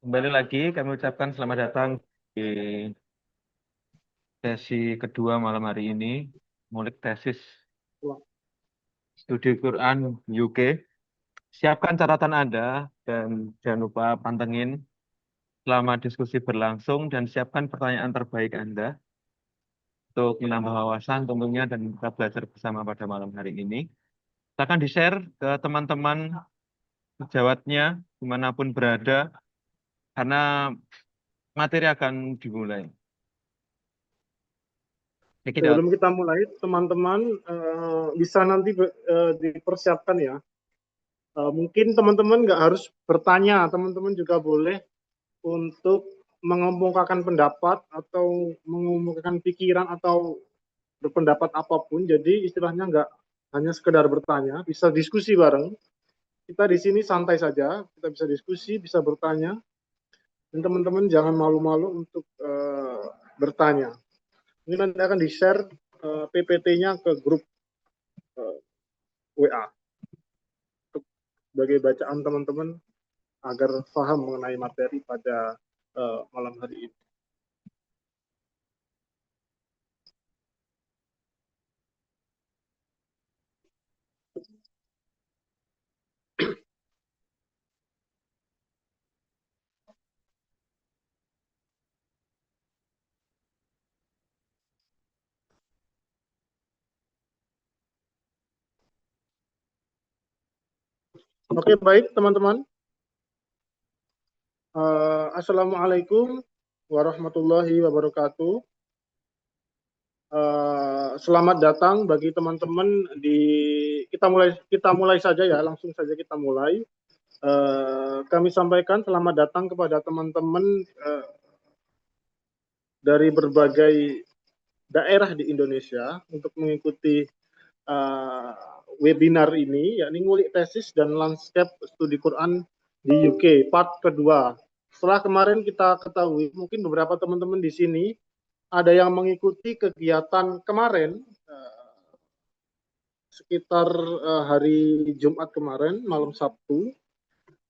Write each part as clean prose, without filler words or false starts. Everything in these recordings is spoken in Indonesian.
Kembali lagi kami ucapkan selamat datang di sesi kedua malam hari ini, ngulik tesis studi Quran UK. Siapkan catatan Anda dan jangan lupa pantengin selama diskusi berlangsung dan siapkan pertanyaan terbaik Anda untuk menambah wawasan tentunya dan kita belajar bersama pada malam hari ini. Silakan di-share ke teman-teman sejawatnya dimanapun berada karena materi akan dimulai. Check it out. Sebelum kita mulai, teman-teman bisa nanti dipersiapkan ya. Mungkin teman-teman nggak harus bertanya, teman-teman juga boleh untuk mengemukakan pendapat atau mengemukakan pikiran atau berpendapat apapun. Jadi istilahnya nggak hanya sekedar bertanya, bisa diskusi bareng. Kita di sini santai saja, kita bisa diskusi, bisa bertanya. Dan teman-teman jangan malu-malu untuk bertanya. Ini nanti akan di-share PPT-nya ke grup WA sebagai bacaan teman-teman agar paham mengenai materi pada malam hari ini. Oke, baik teman-teman. Assalamualaikum warahmatullahi wabarakatuh. Selamat datang bagi teman-teman di kita mulai saja ya, langsung saja kita mulai. Kami sampaikan selamat datang kepada teman-teman dari berbagai daerah di Indonesia untuk mengikuti webinar ini, yakni ngulik tesis dan landscape studi Quran di UK, part kedua. Setelah kemarin kita ketahui, mungkin beberapa teman-teman di sini ada yang mengikuti kegiatan kemarin, sekitar hari Jumat kemarin, malam Sabtu.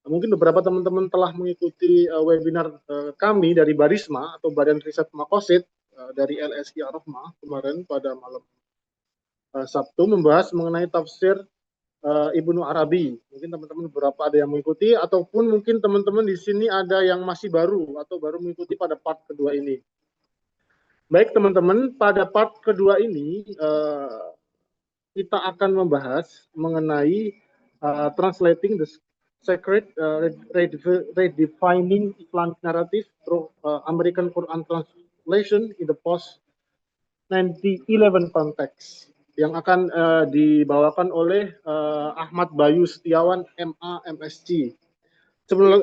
Mungkin beberapa teman-teman telah mengikuti webinar kami dari Barisma atau Badan Riset Makosid dari LSI Ar-Rahmah kemarin pada malam Sabtu membahas mengenai tafsir Ibnu Arabi. Mungkin teman-teman beberapa ada yang mengikuti ataupun mungkin teman-teman di sini ada yang masih baru atau baru mengikuti pada part kedua ini. Baik teman-teman, pada part kedua ini kita akan membahas mengenai translating the sacred, redefining Islamic narrative through American Quran translation in the post 9/11 context, yang akan dibawakan oleh Ahmad Bayu Setiawan, MA, MSc.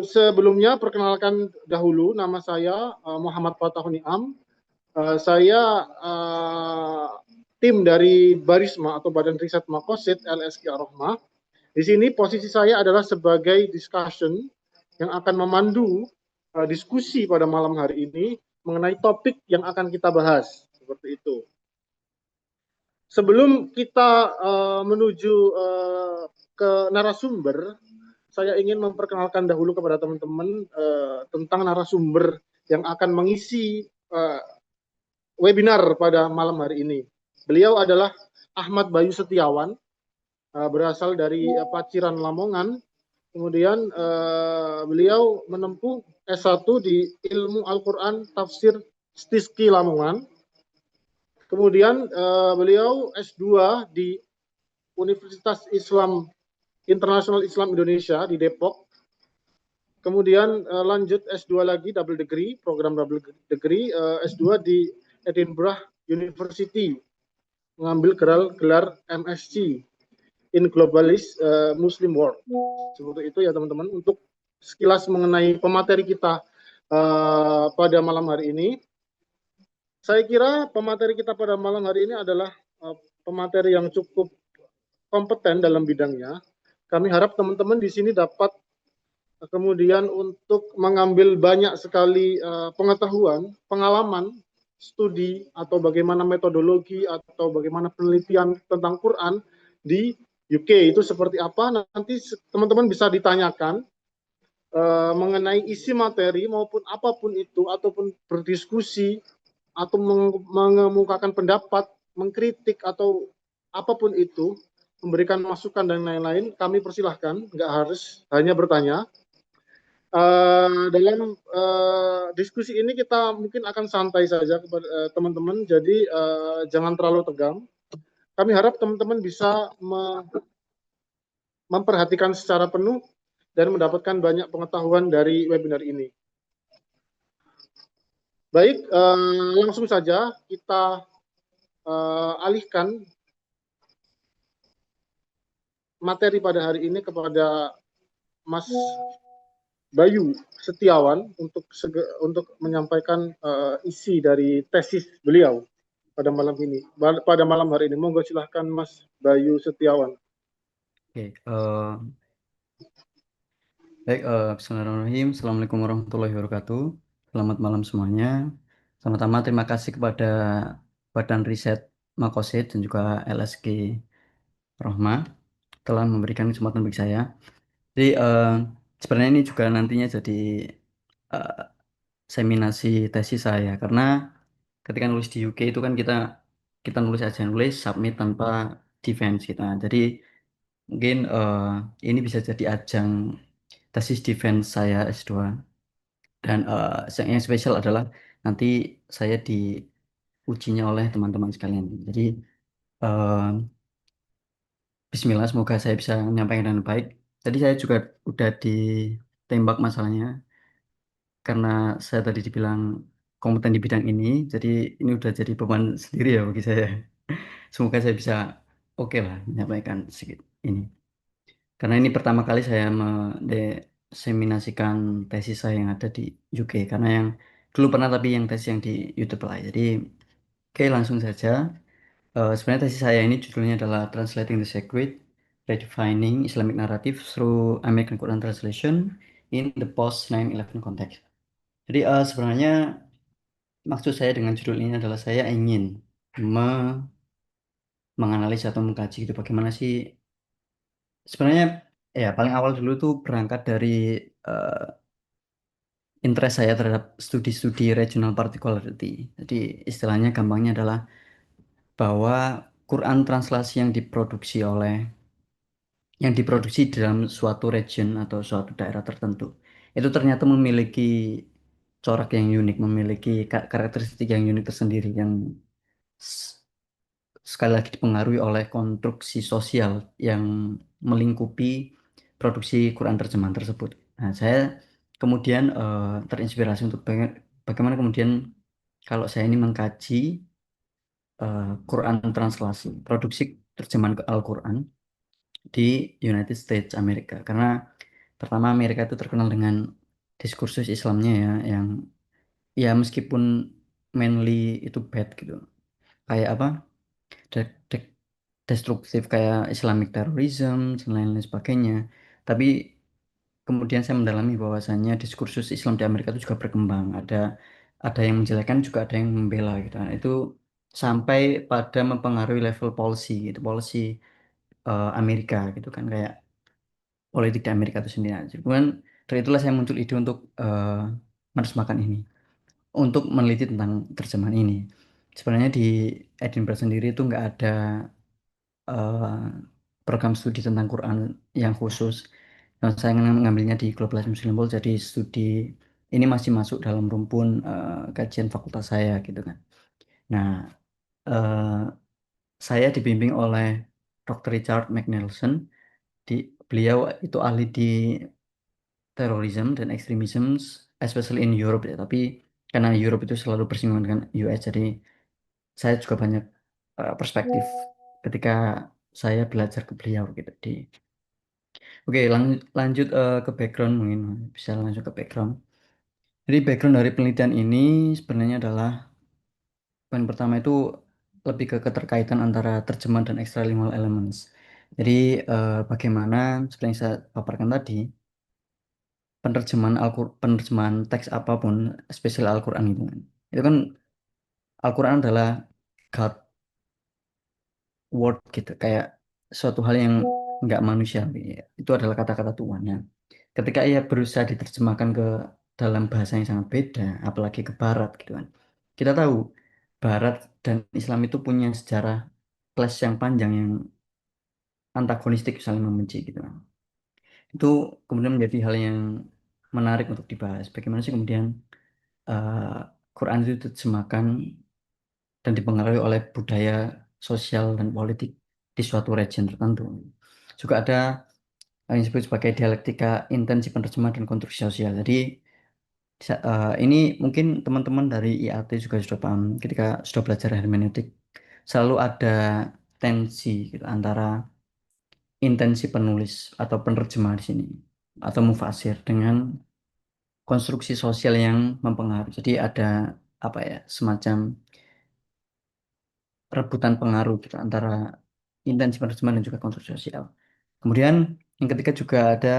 Sebelumnya, perkenalkan dahulu, nama saya Muhammad Fatahun Niam. Saya tim dari Barisma atau Badan Riset Makosid LSI Ar-Rahmah. Di sini posisi saya adalah sebagai discussion yang akan memandu diskusi pada malam hari ini mengenai topik yang akan kita bahas. Seperti itu. Sebelum kita menuju ke narasumber, saya ingin memperkenalkan dahulu kepada teman-teman tentang narasumber yang akan mengisi webinar pada malam hari ini. Beliau adalah Ahmad Bayu Setiawan, berasal dari Paciran, Lamongan. Kemudian beliau menempuh S1 di Ilmu Al-Quran Tafsir Stiski Lamongan. Kemudian beliau S2 di Universitas Islam Internasional Islam Indonesia di Depok. Kemudian lanjut S2 lagi, double degree, program double degree, S2 di Edinburgh University, mengambil gelar MSc in Globalist Muslim World. Seperti itu ya teman-teman, untuk sekilas mengenai pemateri kita pada malam hari ini. Saya kira pemateri kita pada malam hari ini adalah pemateri yang cukup kompeten dalam bidangnya. Kami harap teman-teman di sini dapat kemudian untuk mengambil banyak sekali pengetahuan, pengalaman, studi, atau bagaimana metodologi, atau bagaimana penelitian tentang Quran di UK itu seperti apa. Nanti teman-teman bisa ditanyakan mengenai isi materi maupun apapun itu, ataupun berdiskusi atau mengemukakan pendapat, mengkritik atau apapun itu, memberikan masukan dan lain-lain, kami persilahkan, nggak harus hanya bertanya. Dalam diskusi ini kita mungkin akan santai saja kepada teman-teman, jadi jangan terlalu tegang. Kami harap teman-teman bisa memperhatikan secara penuh dan mendapatkan banyak pengetahuan dari webinar ini. Baik, langsung saja kita alihkan materi pada hari ini kepada Mas Bayu Setiawan untuk menyampaikan isi dari tesis beliau pada malam ini, pada malam hari ini. Monggo silahkan Mas Bayu Setiawan. Oke, baik, Bismillahirrahmanirrahim. Assalamualaikum warahmatullahi wabarakatuh. Selamat malam semuanya. Pertama-tama terima kasih kepada Badan Riset Makosid dan juga LSG Rohma telah memberikan kesempatan bagi saya. Jadi sebenarnya ini juga nantinya jadi eh, seminasi tesis saya karena ketika nulis di UK itu kan kita kita nulis aja nulis submit tanpa defense kita. Jadi mungkin ini bisa jadi ajang tesis defense saya S2 dan yang spesial adalah nanti saya diujinya oleh teman-teman sekalian. Jadi eh, Bismillah semoga saya bisa menyampaikan dengan baik. Tadi saya juga udah ditembak masalahnya karena saya tadi dibilang kompeten di bidang ini, jadi ini udah jadi beban sendiri ya bagi saya. Semoga saya bisa oke lah menyampaikan sedikit ini. Karena ini pertama kali saya mendeseminasikan tesis saya yang ada di UK. Karena yang dulu pernah tapi yang tesis yang di YouTube lah. Jadi oke langsung saja. Sebenarnya tesis saya ini judulnya adalah Translating the Sacred, Redefining Islamic Narrative Through American Quran Translation in the Post 9/11 Context. Jadi sebenarnya maksud saya dengan judul ini adalah saya ingin menganalisis atau mengkaji itu bagaimana sih sebenarnya ya paling awal dulu tuh berangkat dari eh, interest saya terhadap studi-studi regional particularity. Jadi istilahnya gampangnya adalah bahwa Quran translasi yang diproduksi dalam suatu region atau suatu daerah tertentu itu ternyata memiliki corak yang unik, memiliki karakteristik yang unik tersendiri yang s- sekali lagi dipengaruhi oleh konstruksi sosial yang melingkupi produksi Quran terjemahan tersebut. Nah, saya kemudian terinspirasi untuk bagaimana kemudian kalau saya ini mengkaji Quran translasi, produksi terjemahan ke Al-Quran di United States Amerika. Karena pertama Amerika itu terkenal dengan diskursus Islamnya ya, yang ya meskipun mainly itu bad gitu. Kayak apa? de- de- Destruktif kayak Islamic terrorism dan lain-lain sebagainya. Tapi kemudian saya mendalami bahwasannya diskursus Islam di Amerika itu juga berkembang. Ada yang menjelekkan juga ada yang membela gitu. Nah, itu sampai pada mempengaruhi level policy gitu, policy Amerika gitu kan kayak politik di Amerika itu sendiri. Nah, kemudian dari itulah saya muncul ide untuk menerjemahkan ini, untuk meneliti tentang terjemahan ini. Sebenarnya di Edinburgh sendiri itu nggak ada eh, program studi tentang Quran yang khusus. Nah, saya mengambilnya di Global Muslim World, jadi studi ini masih masuk dalam rumpun kajian fakultas saya gitu kan. Nah, eh, saya dibimbing oleh Dr. Richard McNelson. Di, beliau itu ahli di terorisme dan ekstremisme, especially in Europe ya. Tapi karena Europe itu selalu bersinggungan dengan US, jadi saya juga banyak perspektif ketika saya belajar ke beliau gitu di. Oke, lanjut ke background mungkin bisa langsung ke background. Jadi background dari penelitian ini sebenarnya adalah poin pertama itu lebih ke keterkaitan antara terjemahan dan extralingual elements. Jadi bagaimana seperti yang saya paparkan tadi, penerjemahan teks apapun, spesial Al-Quran itu kan Al-Quran adalah God word gitu, kayak suatu hal yang nggak manusiawi. Itu adalah kata-kata Tuhan. Ya. ketika ia berusaha diterjemahkan ke dalam bahasa yang sangat beda, apalagi ke Barat gitu kan. Kita tahu Barat dan Islam itu punya sejarah clash yang panjang yang antagonistik saling membenci gitu kan. Itu kemudian menjadi hal yang menarik untuk dibahas. Bagaimana sih kemudian eh, Quran itu diterjemahkan dan dipengaruhi oleh budaya sosial dan politik di suatu region tertentu. Juga ada yang disebut sebagai dialektika intensi penerjemah dan konstruksi sosial. Jadi ini mungkin teman-teman dari IAT juga sudah paham ketika sudah belajar hermeneutik selalu ada tensi gitu, antara intensi penulis atau penerjemah di sini atau mufasir dengan konstruksi sosial yang mempengaruhi. Jadi ada apa ya, semacam rebutan pengaruh gitu antara intensi penerjemahan dan juga konstruksi sosial. Kemudian yang ketiga juga ada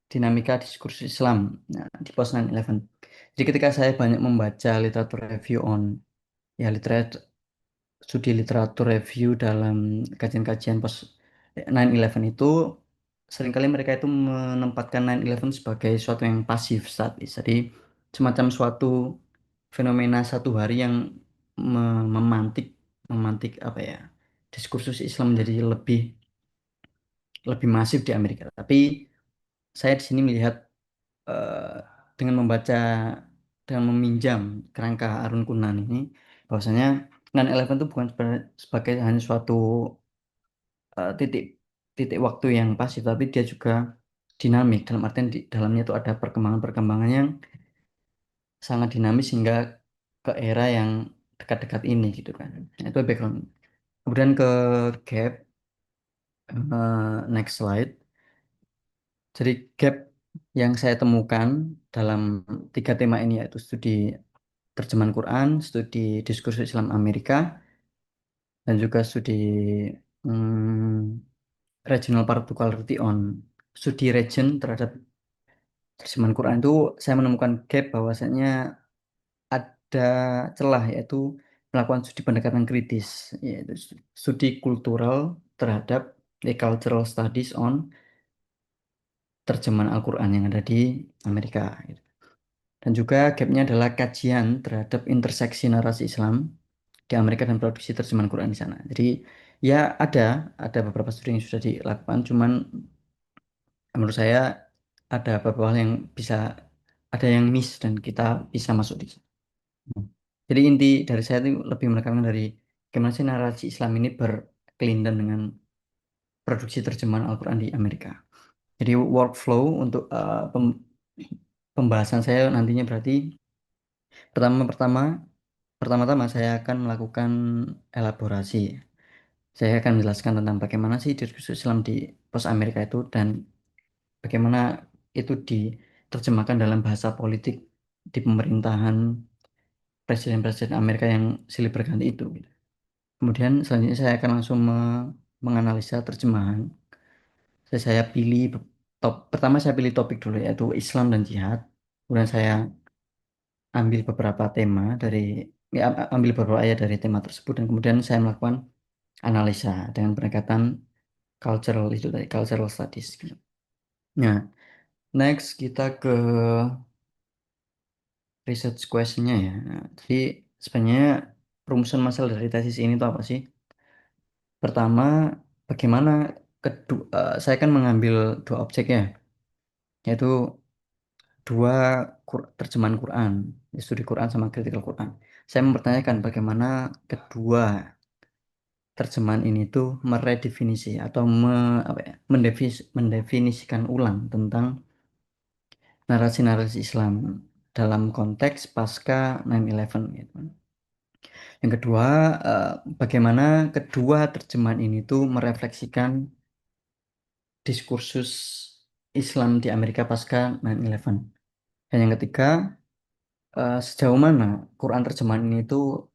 dinamika diskursus Islam, nah, di post 9/11. Jadi ketika saya banyak membaca literatur review on ya literatur studi literatur review dalam kajian-kajian post 9/11 itu seringkali mereka itu menempatkan 9/11 sebagai suatu yang pasif statis. Jadi semacam suatu fenomena satu hari yang memantik memantik apa ya, diskursus Islam menjadi lebih lebih masif di Amerika. Tapi saya di sini melihat eh, dengan membaca dengan meminjam kerangka Arun Kunan ini bahwasanya 9/11 itu bukan sebagai hanya suatu titik titik waktu yang pasif, tapi dia juga dinamik dalam artian di dalamnya itu ada perkembangan-perkembangan yang sangat dinamis hingga ke era yang dekat-dekat ini gitu kan. Nah, itu background. Kemudian ke gap, next slide. Jadi gap yang saya temukan dalam tiga tema ini yaitu studi terjemahan Quran, studi diskursus Islam Amerika, dan juga studi regional particularity on studi region terhadap terjemahan Quran itu saya menemukan gap bahwasanya ada celah yaitu melakukan studi pendekatan kritis yaitu studi kultural terhadap cultural studies on terjemahan Al-Quran yang ada di Amerika gitu. Dan juga gapnya adalah kajian terhadap interseksi narasi Islam di Amerika dan produksi terjemahan Quran di sana. Jadi ya ada beberapa studi yang sudah dilakukan, cuman menurut saya ada beberapa hal yang bisa ada yang miss dan kita bisa masuk di situ. Jadi inti dari saya itu lebih menekankan dari bagaimana sih narasi Islam ini berkelindan dengan produksi terjemahan Al-Quran di Amerika. Jadi workflow untuk pembahasan saya nantinya berarti pertama-tama pertama-tama saya akan melakukan elaborasi. Saya akan menjelaskan tentang bagaimana sih diskursus Islam di pos Amerika itu dan bagaimana itu diterjemahkan dalam bahasa politik di pemerintahan presiden-presiden Amerika yang silih berganti itu, gitu. Kemudian selanjutnya saya akan langsung menganalisa terjemahan. Saya pilih pertama saya pilih topik dulu yaitu Islam dan Jihad. Kemudian saya ambil beberapa tema dari ambil beberapa ayat dari tema tersebut dan kemudian saya melakukan analisa dengan pendekatan cultural itu tadi cultural studies gitu. Nah, next kita ke research questionnya ya. Nah, jadi sebenarnya rumusan masalah dari tesis ini tuh apa sih? Pertama, bagaimana saya kan mengambil dua objek ya, yaitu dua terjemahan Quran, studi Quran sama critical Quran. Saya mempertanyakan bagaimana kedua terjemahan ini tuh meredefinisi atau apa ya, mendefinisikan ulang tentang narasi-narasi Islam dalam konteks pasca 9/11 gitu. Yang kedua, bagaimana kedua terjemahan ini tuh merefleksikan diskursus Islam di Amerika pasca 9/11. Dan yang ketiga, sejauh mana Quran terjemahan ini tuh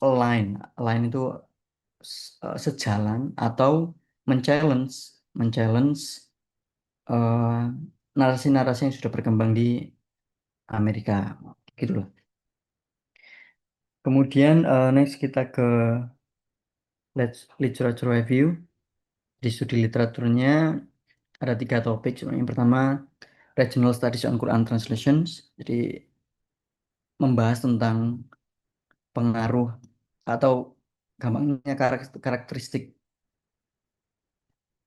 align, align itu sejalan atau men-challenge, men-challenge eh, narasi-narasi yang sudah berkembang di Amerika, gitu loh. Kemudian next kita ke literature review. Di studi literaturnya ada 3 topik. Yang pertama, Regional Studies on Quran Translations. Jadi membahas tentang pengaruh atau gampangnya karakteristik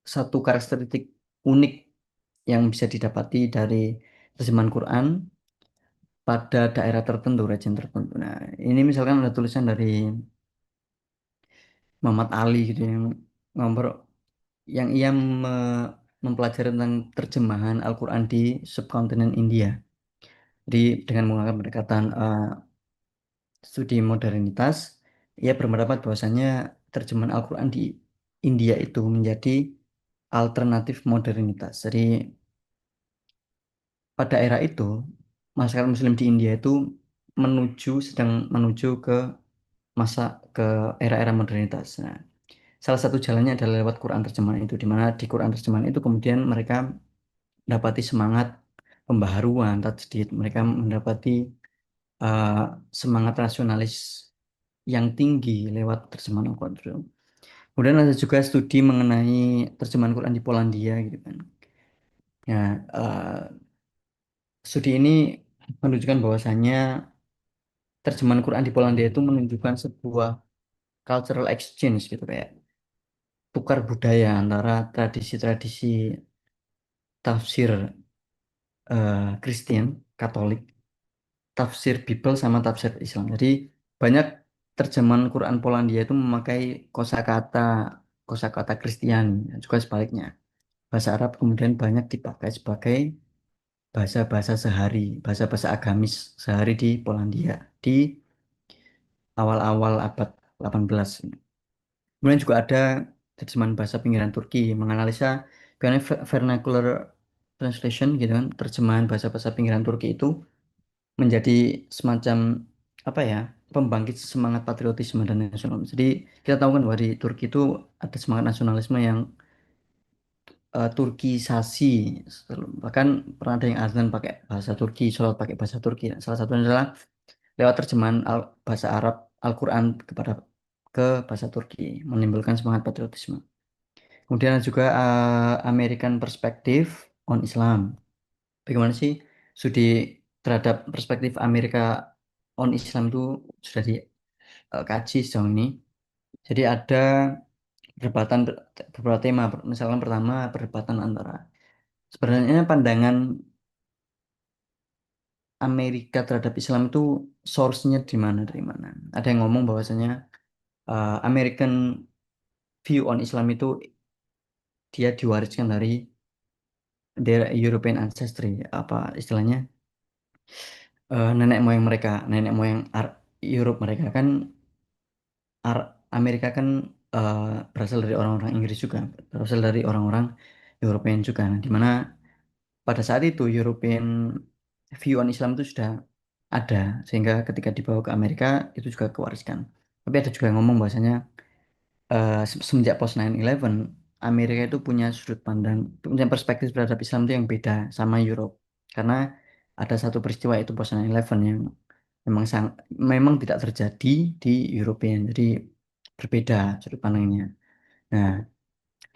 satu karakteristik unik yang bisa didapati dari terjemahan Quran pada daerah tertentu, region tertentu. Nah, ini misalkan ada tulisan dari Muhammad Ali gitu yang ngobrol yang ia mempelajari tentang terjemahan Al-Quran di subkontinen India. Jadi dengan menggunakan pendekatan studi modernitas, ia berpendapat bahwasanya terjemahan Al-Quran di India itu menjadi alternatif modernitas. Jadi pada era itu, masyarakat Muslim di India itu sedang menuju ke masa ke era-era modernitas. Nah, salah satu jalannya adalah lewat Quran terjemahan itu, di mana di Quran terjemahan itu kemudian mereka mendapati semangat pembaharuan, tajdid, mereka mendapati uh, semangat rasionalis yang tinggi lewat terjemahan Al-Quran. Kemudian ada juga studi mengenai terjemahan Quran di Polandia gitu kan. Ya, studi ini menunjukkan bahwasannya terjemahan Quran di Polandia itu menunjukkan sebuah cultural exchange gitu kayak tukar budaya antara tradisi-tradisi tafsir Kristen, Katolik, tafsir Bible sama tafsir Islam. Jadi banyak terjemahan Quran Polandia itu memakai kosakata Kristiani, juga sebaliknya. Bahasa Arab kemudian banyak dipakai sebagai bahasa-bahasa sehari, bahasa-bahasa agamis sehari di Polandia di awal-awal abad 18. Kemudian juga ada terjemahan bahasa pinggiran Turki menganalisa bagaimana vernacular translation gitu kan, terjemahan bahasa-bahasa pinggiran Turki itu menjadi semacam apa ya, pembangkit semangat patriotisme dan nasionalisme. Jadi kita tahu kan bahwa di Turki itu ada semangat nasionalisme yang Turkisasi. Bahkan pernah ada yang azan pakai bahasa Turki, sholat pakai bahasa Turki. Salah satunya adalah lewat terjemahan bahasa Arab Al-Quran ke bahasa Turki, menimbulkan semangat patriotisme. Kemudian ada juga American Perspective on Islam. Bagaimana sih studi terhadap perspektif Amerika on Islam itu sudah dikaji sejauh ini. Jadi ada perdebatan beberapa tema. Misalkan pertama perdebatan antara sebenarnya pandangan Amerika terhadap Islam itu source-nya di mana dari mana. Ada yang ngomong bahwasanya American view on Islam itu dia diwariskan dari their European ancestry, apa istilahnya, nenek moyang mereka, nenek moyang Europe mereka kan Amerika kan eh, berasal dari orang-orang Inggris juga, berasal dari orang-orang European juga. Nah, di mana pada saat itu European view on Islam itu sudah ada, sehingga ketika dibawa ke Amerika itu juga kewariskan. Tapi ada juga yang ngomong bahwasanya semenjak post 9/11 Amerika itu punya sudut pandang, punya perspektif terhadap Islam itu yang beda sama Europe. Karena ada satu peristiwa itu post 9/11 yang memang tidak terjadi di European. Jadi berbeda sudut pandangnya. Nah,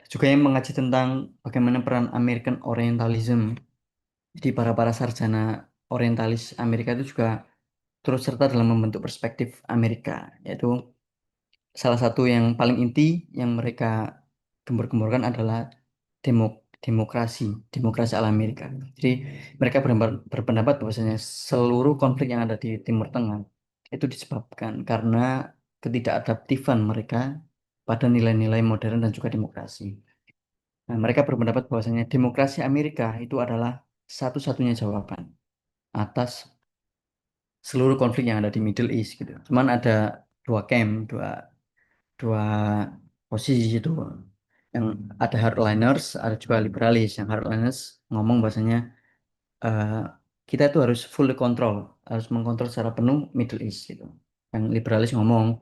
juga yang mengaji tentang bagaimana peran American Orientalism. Jadi para sarjana orientalis Amerika itu juga turut serta dalam membentuk perspektif Amerika, yaitu salah satu yang paling inti yang mereka gembor-gemborkan adalah demokrasi, demokrasi ala Amerika. Jadi mereka berpendapat bahwasanya seluruh konflik yang ada di Timur Tengah itu disebabkan karena ketidakadaptifan mereka pada nilai-nilai modern dan juga demokrasi. Nah, mereka berpendapat bahwasanya demokrasi Amerika itu adalah satu-satunya jawaban atas seluruh konflik yang ada di Middle East gitu. Cuman ada dua camp, dua dua posisi itu. Yang ada hardliners, ada juga liberalis. Yang hardliners ngomong bahasanya eh, kita itu harus fully control, harus mengkontrol secara penuh Middle East gitu. Yang liberalis ngomong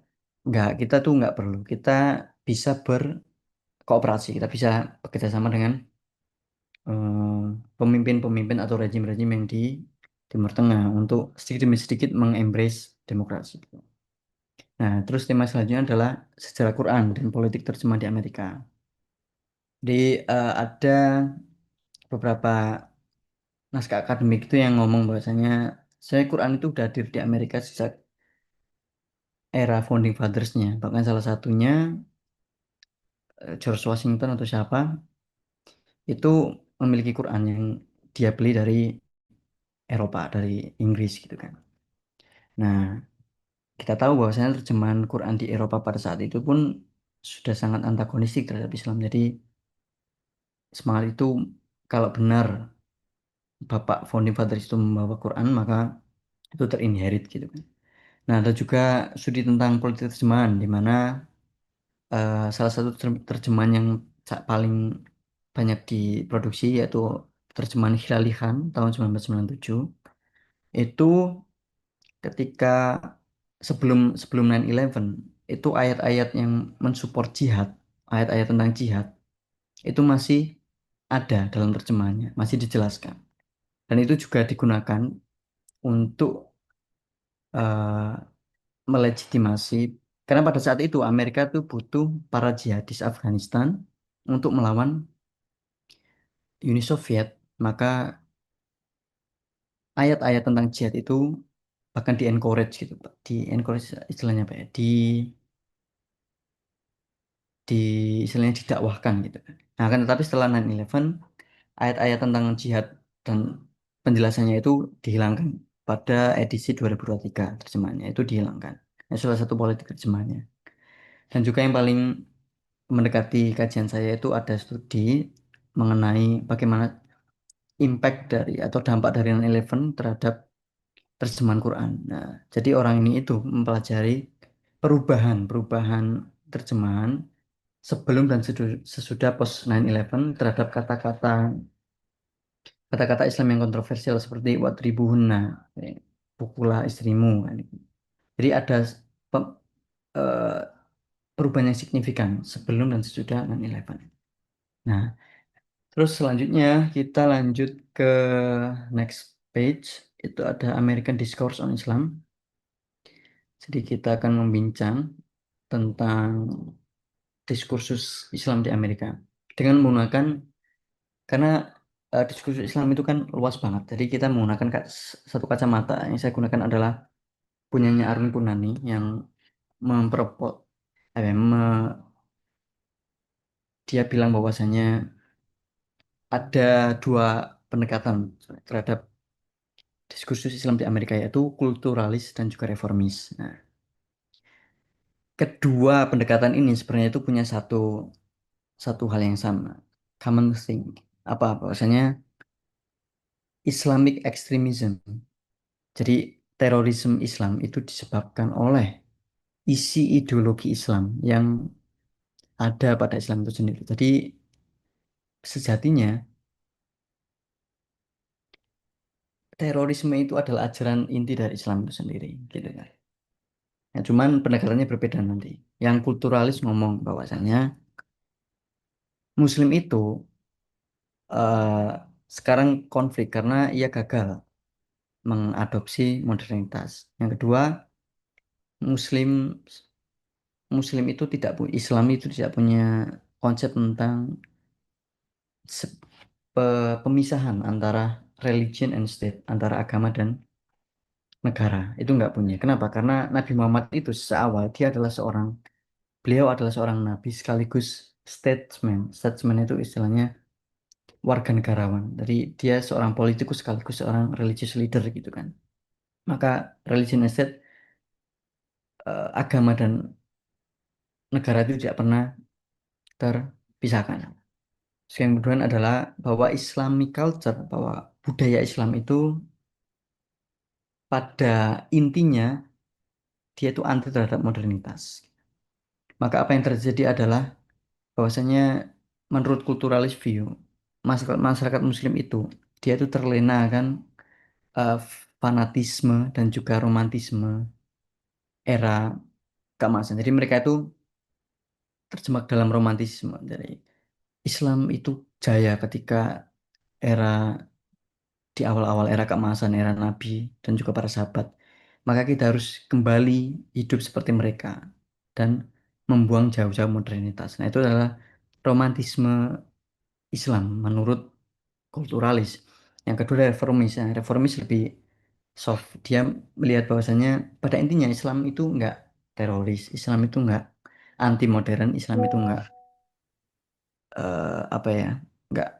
enggak, kita tuh enggak perlu. Kita bisa berkooperasi, kita bisa bekerja sama dengan pemimpin-pemimpin atau rejim-rejim yang di Timur Tengah untuk sedikit demi sedikit mengembrace demokrasi. Nah, terus tema selanjutnya adalah sejarah Quran dan politik terjemah di Amerika. Jadi ada beberapa naskah akademik itu yang ngomong bahwasanya saya Quran itu udah hadir di Amerika sejak era founding fathers-nya. Bahkan salah satunya George Washington atau siapa itu memiliki Quran yang dia beli dari Eropa, dari Inggris gitu kan. Nah, kita tahu bahwasanya terjemahan Quran di Eropa pada saat itu pun sudah sangat antagonistik terhadap Islam. Jadi semangat itu kalau benar Bapak founding fathers itu membawa Quran maka itu terinherit gitu kan. Nah, ada juga studi tentang politik terjemahan di mana salah satu terjemahan yang paling banyak diproduksi yaitu terjemahan Hilali Khan tahun 1997 itu ketika sebelum sebelum 9/11 itu ayat-ayat yang mensupport jihad, ayat-ayat tentang jihad itu masih ada dalam terjemahannya, masih dijelaskan. Dan itu juga digunakan untuk eh, melegitimasi karena pada saat itu Amerika tuh butuh para jihadis Afghanistan untuk melawan Uni Soviet, maka ayat-ayat tentang jihad itu bahkan di encourage gitu Pak. Di encourage istilahnya apa ya? Di istilahnya didakwahkan gitu kan. Nah, kan tetapi setelah 9/11 ayat-ayat tentang jihad dan penjelasannya itu dihilangkan pada edisi 2023 terjemahannya itu dihilangkan. Nah, salah satu politik terjemahannya. Dan juga yang paling mendekati kajian saya itu ada studi mengenai bagaimana impact dari atau dampak dari 9/11 terhadap terjemahan Quran. Nah, jadi orang ini itu mempelajari perubahan terjemahan sebelum dan sesudah post 9/11 terhadap kata-kata Islam yang kontroversial seperti watribuhunna, pukulah istrimu. Kan. Jadi ada pe- eh, perubahan yang signifikan sebelum dan sesudah 9/11. Nah, terus selanjutnya kita lanjut ke next page. Itu ada American Discourse on Islam. Jadi kita akan membincang tentang diskursus Islam di Amerika dengan menggunakan karena diskursus Islam itu kan luas banget. Jadi kita menggunakan satu kacamata yang saya gunakan adalah punyanya Arun Punani yang memperpot dia bilang bahwasanya ada dua pendekatan terhadap diskursus Islam di Amerika yaitu kulturalis dan juga reformis. Nah, kedua pendekatan ini sebenarnya itu punya satu satu hal yang sama, common thing. Apa bahwasanya Islamic extremism. Jadi terorisme Islam itu disebabkan oleh isi ideologi Islam yang ada pada Islam itu sendiri. Jadi sejatinya terorisme itu adalah ajaran inti dari Islam itu sendiri, gitu kan. Nah, cuman pendekatannya berbeda nanti. Yang kulturalis ngomong bahwasanya Muslim itu eh, sekarang konflik karena ia gagal mengadopsi modernitas. Yang kedua, Muslim Muslim itu tidak punya Islam itu tidak punya konsep tentang se- pemisahan antara religion and state, antara agama dan negara. Itu nggak punya. Kenapa? Karena Nabi Muhammad itu seawal beliau adalah seorang nabi sekaligus statesman. Statesman itu istilahnya warga negarawan. Jadi dia seorang politikus sekaligus seorang religious leader gitu kan. Maka religion and state, agama dan negara itu tidak pernah terpisahkan. Terus yang kedua adalah bahwa Islamic culture, bahwa budaya Islam itu pada intinya dia itu anti terhadap modernitas. Maka apa yang terjadi adalah bahwasanya menurut kulturalis view, masyarakat Muslim itu dia itu terlena kan eh, fanatisme dan juga romantisme era keemasan. Jadi mereka itu terjebak dalam romantisme. Jadi Islam itu jaya ketika era di awal-awal era keemasan, era Nabi dan juga para sahabat. Maka kita harus kembali hidup seperti mereka dan membuang jauh-jauh modernitas. Nah, itu adalah romantisme Islam menurut kulturalis. Yang kedua reformis. Nah, reformis lebih soft. Dia melihat bahwasanya pada intinya Islam itu enggak teroris, Islam itu enggak anti modern, Islam itu enggak apa ya, enggak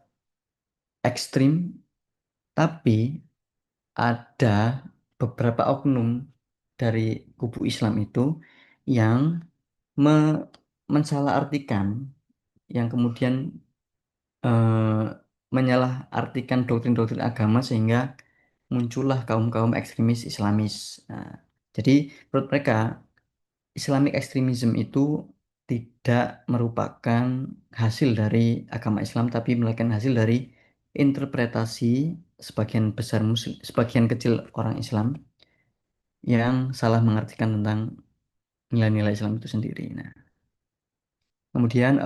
ekstrim, tapi ada beberapa oknum dari kubu Islam itu yang me- mensalahartikan, yang kemudian eh, menyalahartikan doktrin-doktrin agama sehingga muncullah kaum-kaum ekstremis Islamis. Nah, jadi menurut mereka Islamic extremism itu tidak merupakan hasil dari agama Islam, tapi melainkan hasil dari interpretasi sebagian besar muslim, sebagian kecil orang Islam yang salah mengartikan tentang nilai-nilai Islam itu sendiri. Nah, kemudian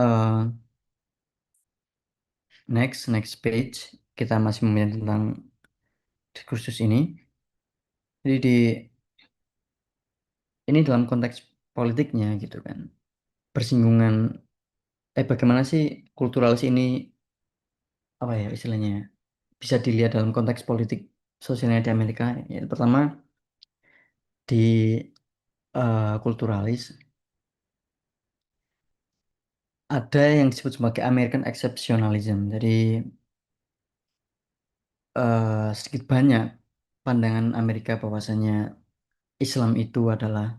next page kita masih membahas tentang diskursus ini. Jadi ini dalam konteks politiknya gitu kan. Persinggungan bagaimana sih kulturalis ini apa ya istilahnya bisa dilihat dalam konteks politik sosialnya di Amerika. Ya, pertama di kulturalis ada yang disebut sebagai American exceptionalism. Jadi sedikit banyak pandangan Amerika bahwasanya Islam itu adalah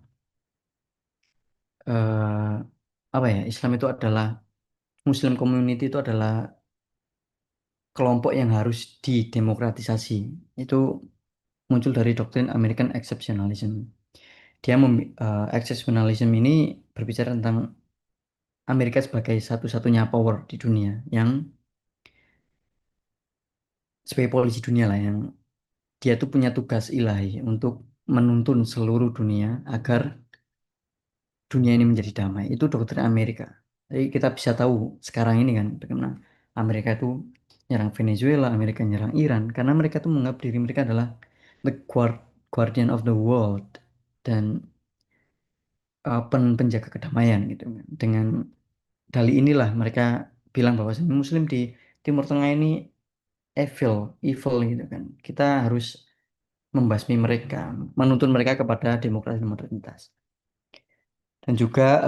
eh, apa ya? Islam itu adalah Muslim community itu adalah kelompok yang harus didemokratisasi. Itu muncul dari doktrin American exceptionalism. Exceptionalism ini berbicara tentang Amerika sebagai satu-satunya power di dunia yang sebagai polisi dunia lah yang dia tuh punya tugas ilahi untuk menuntun seluruh dunia agar dunia ini menjadi damai. Itu doktrin Amerika. Jadi kita bisa tahu sekarang ini kan bagaimana Amerika itu nyerang Venezuela, Amerika nyerang Iran karena mereka tuh menganggap diri mereka adalah the guardian of the world dan penjaga kedamaian gitu. Dengan dalih inilah mereka bilang bahwa Muslim di Timur Tengah ini evil, evil gitu kan. Kita harus membasmi mereka, menuntun mereka kepada demokrasi dan modernitas. Dan juga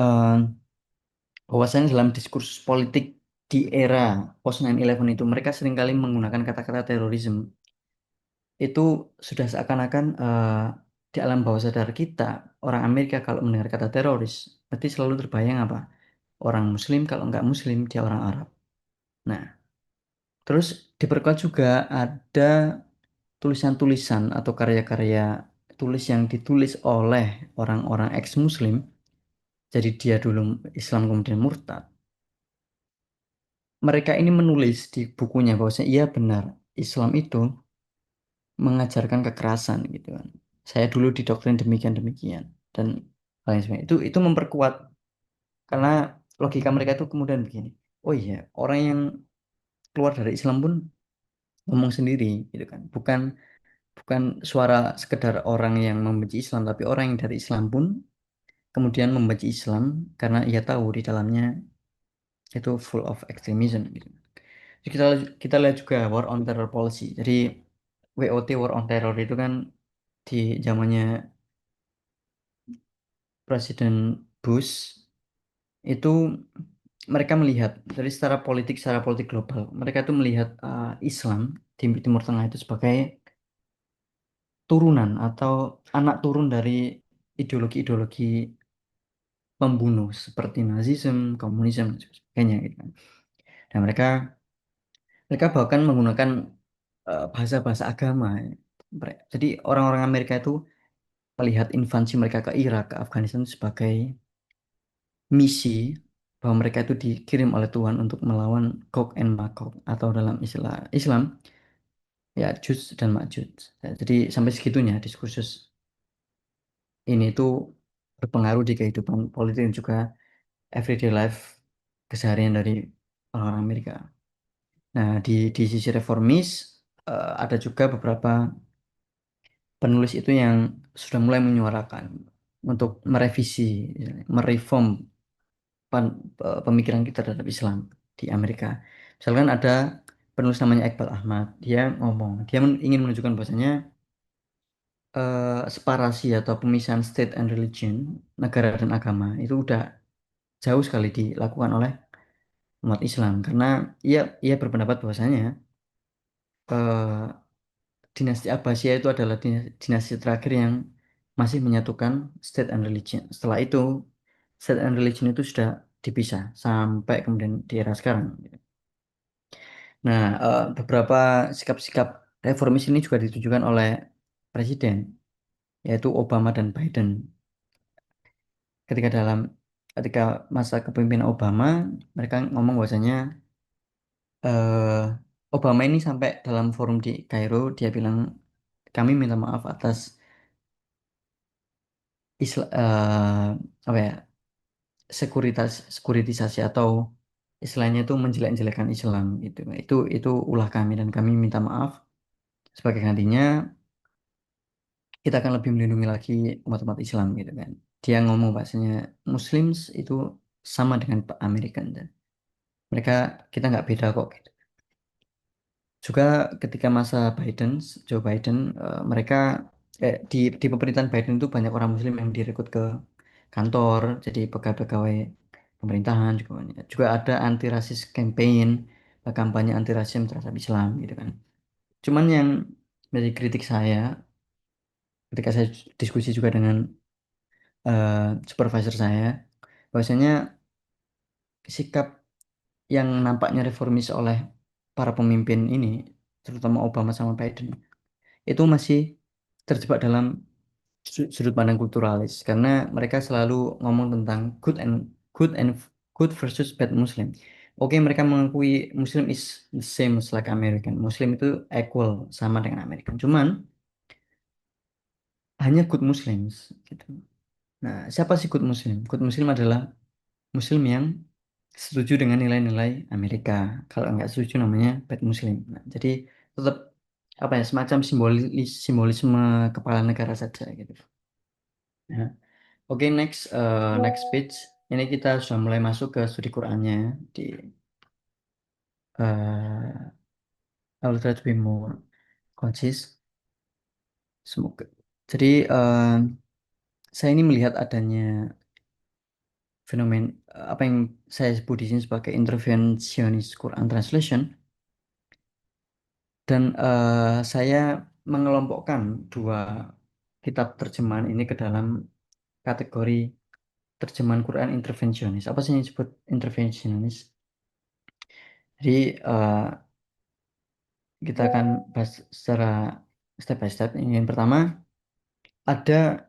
bahwasanya dalam diskursus politik di era post 9/11 itu mereka seringkali menggunakan kata-kata terorisme. Itu sudah seakan-akan di alam bawah sadar kita, orang Amerika kalau mendengar kata teroris, berarti selalu terbayang apa? Orang Muslim, kalau nggak Muslim, dia orang Arab. Nah, terus diperkuat juga ada tulisan-tulisan atau karya-karya tulis yang ditulis oleh orang-orang ex-Muslim, jadi dia dulu Islam kemudian murtad. Mereka ini menulis di bukunya bahwasanya iya benar, Islam itu mengajarkan kekerasan gitu kan. Saya dulu didoktrin demikian-demikian dan lain sebagainya. Itu memperkuat karena logika mereka itu kemudian begini. Oh iya, orang yang keluar dari Islam pun ngomong sendiri gitu kan. Bukan bukan suara sekedar orang yang membenci Islam, tapi orang yang dari Islam pun kemudian membenci Islam karena ia tahu di dalamnya itu full of extremism gitu. Jadi kita lihat juga war on terror policy. Jadi WOT war on terror itu kan di zamannya Presiden Bush itu mereka melihat dari secara politik global mereka itu melihat Islam di Timur Tengah itu sebagai turunan atau anak turun dari ideologi-ideologi pembunuh seperti Nazisme, komunisme dan sebagainya gitu kan. Dan mereka mereka bahkan menggunakan bahasa-bahasa agama. Jadi orang-orang Amerika itu melihat invasi mereka ke Irak, ke Afghanistan sebagai misi bahwa mereka itu dikirim oleh Tuhan untuk melawan Gog and Magog atau dalam istilah Islam ya Juz dan Majuz. Ya, jadi sampai segitunya diskursus ini itu berpengaruh di kehidupan politik dan juga everyday life keseharian dari orang Amerika. Nah, di sisi reformis ada juga beberapa penulis itu yang sudah mulai menyuarakan untuk merevisi, mereform pemikiran kita terhadap Islam di Amerika. Misalkan ada penulis namanya Iqbal Ahmad. Dia ngomong, dia ingin menunjukkan bahwasanya separasi atau pemisahan state and religion, negara dan agama itu udah jauh sekali dilakukan oleh umat Islam karena ia berpendapat bahwasanya eh, dinasti Abbasiyah itu adalah dinasti terakhir yang masih menyatukan state and religion. Setelah itu state and religion itu sudah dipisah sampai kemudian di era sekarang. Nah, beberapa sikap-sikap reformis ini juga ditujukan oleh presiden, yaitu Obama dan Biden. Ketika dalam ketika masa kepemimpinan Obama, mereka ngomong bahwasanya eh, Obama ini sampai dalam forum di Kairo, dia bilang kami minta maaf atas apa ya sekuritisasi atau istilahnya itu menjelek-jelekan Islam gitu. Itu ulah kami dan kami minta maaf sebagai gantinya kita akan lebih melindungi lagi umat-umat Islam gitu kan. Dia ngomong bahasanya Muslims itu sama dengan American dan mereka kita nggak beda kok gitu. Juga ketika masa Joe Biden, mereka di pemerintahan Biden itu banyak orang Muslim yang direkrut ke kantor, jadi pegawai-pegawai pemerintahan juga banyak. Juga ada anti rasis campaign, kampanye anti rasis terhadap Islam gitu kan. Cuman yang dari kritik saya ketika saya diskusi juga dengan eh, supervisor saya, bahwasanya sikap yang nampaknya reformis oleh para pemimpin ini, terutama Obama sama Biden, itu masih terjebak dalam sudut pandang kulturalis karena mereka selalu ngomong tentang good and good versus bad Muslim. Oke, mereka mengakui Muslim is the same as like American. Muslim itu equal sama dengan American. Cuman hanya good Muslims gitu. Nah, siapa sih good Muslim? Good Muslim adalah Muslim yang setuju dengan nilai-nilai Amerika. Kalau nggak setuju namanya bad Muslim. Nah, jadi tetap apa ya semacam simbolisme kepala negara saja gitu. Nah, oke, next page. Ini kita sudah mulai masuk ke studi Qurannya di I will try to be more concise. Semoga. Jadi saya ini melihat adanya fenomen apa yang saya sebut di sini sebagai interventionist Quran translation dan saya mengelompokkan dua kitab terjemahan ini ke dalam kategori terjemahan Quran interventionist. Apa sih yang disebut interventionist? Jadi kita akan bahas secara step by step. Yang pertama, ada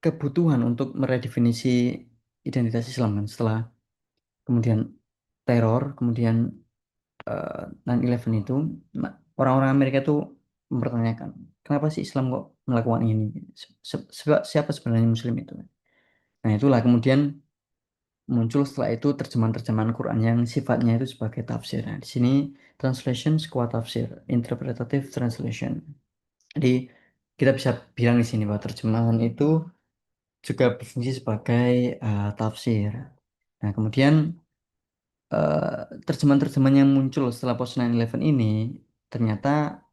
kebutuhan untuk meredefinisi identitas Islam kan setelah kemudian teror, kemudian 9/11 itu orang-orang Amerika itu mempertanyakan, kenapa sih Islam kok melakukan ini? Siapa sebenarnya Muslim itu? Nah, itulah kemudian muncul setelah itu terjemahan-terjemahan Quran yang sifatnya itu sebagai tafsir. Nah, di sini translation squad tafsir, interpretative translation. Jadi kita bisa bilang di sini bahwa terjemahan itu juga berfungsi sebagai tafsir. Nah, kemudian terjemahan-terjemahan yang muncul setelah post 9/11 ini ternyata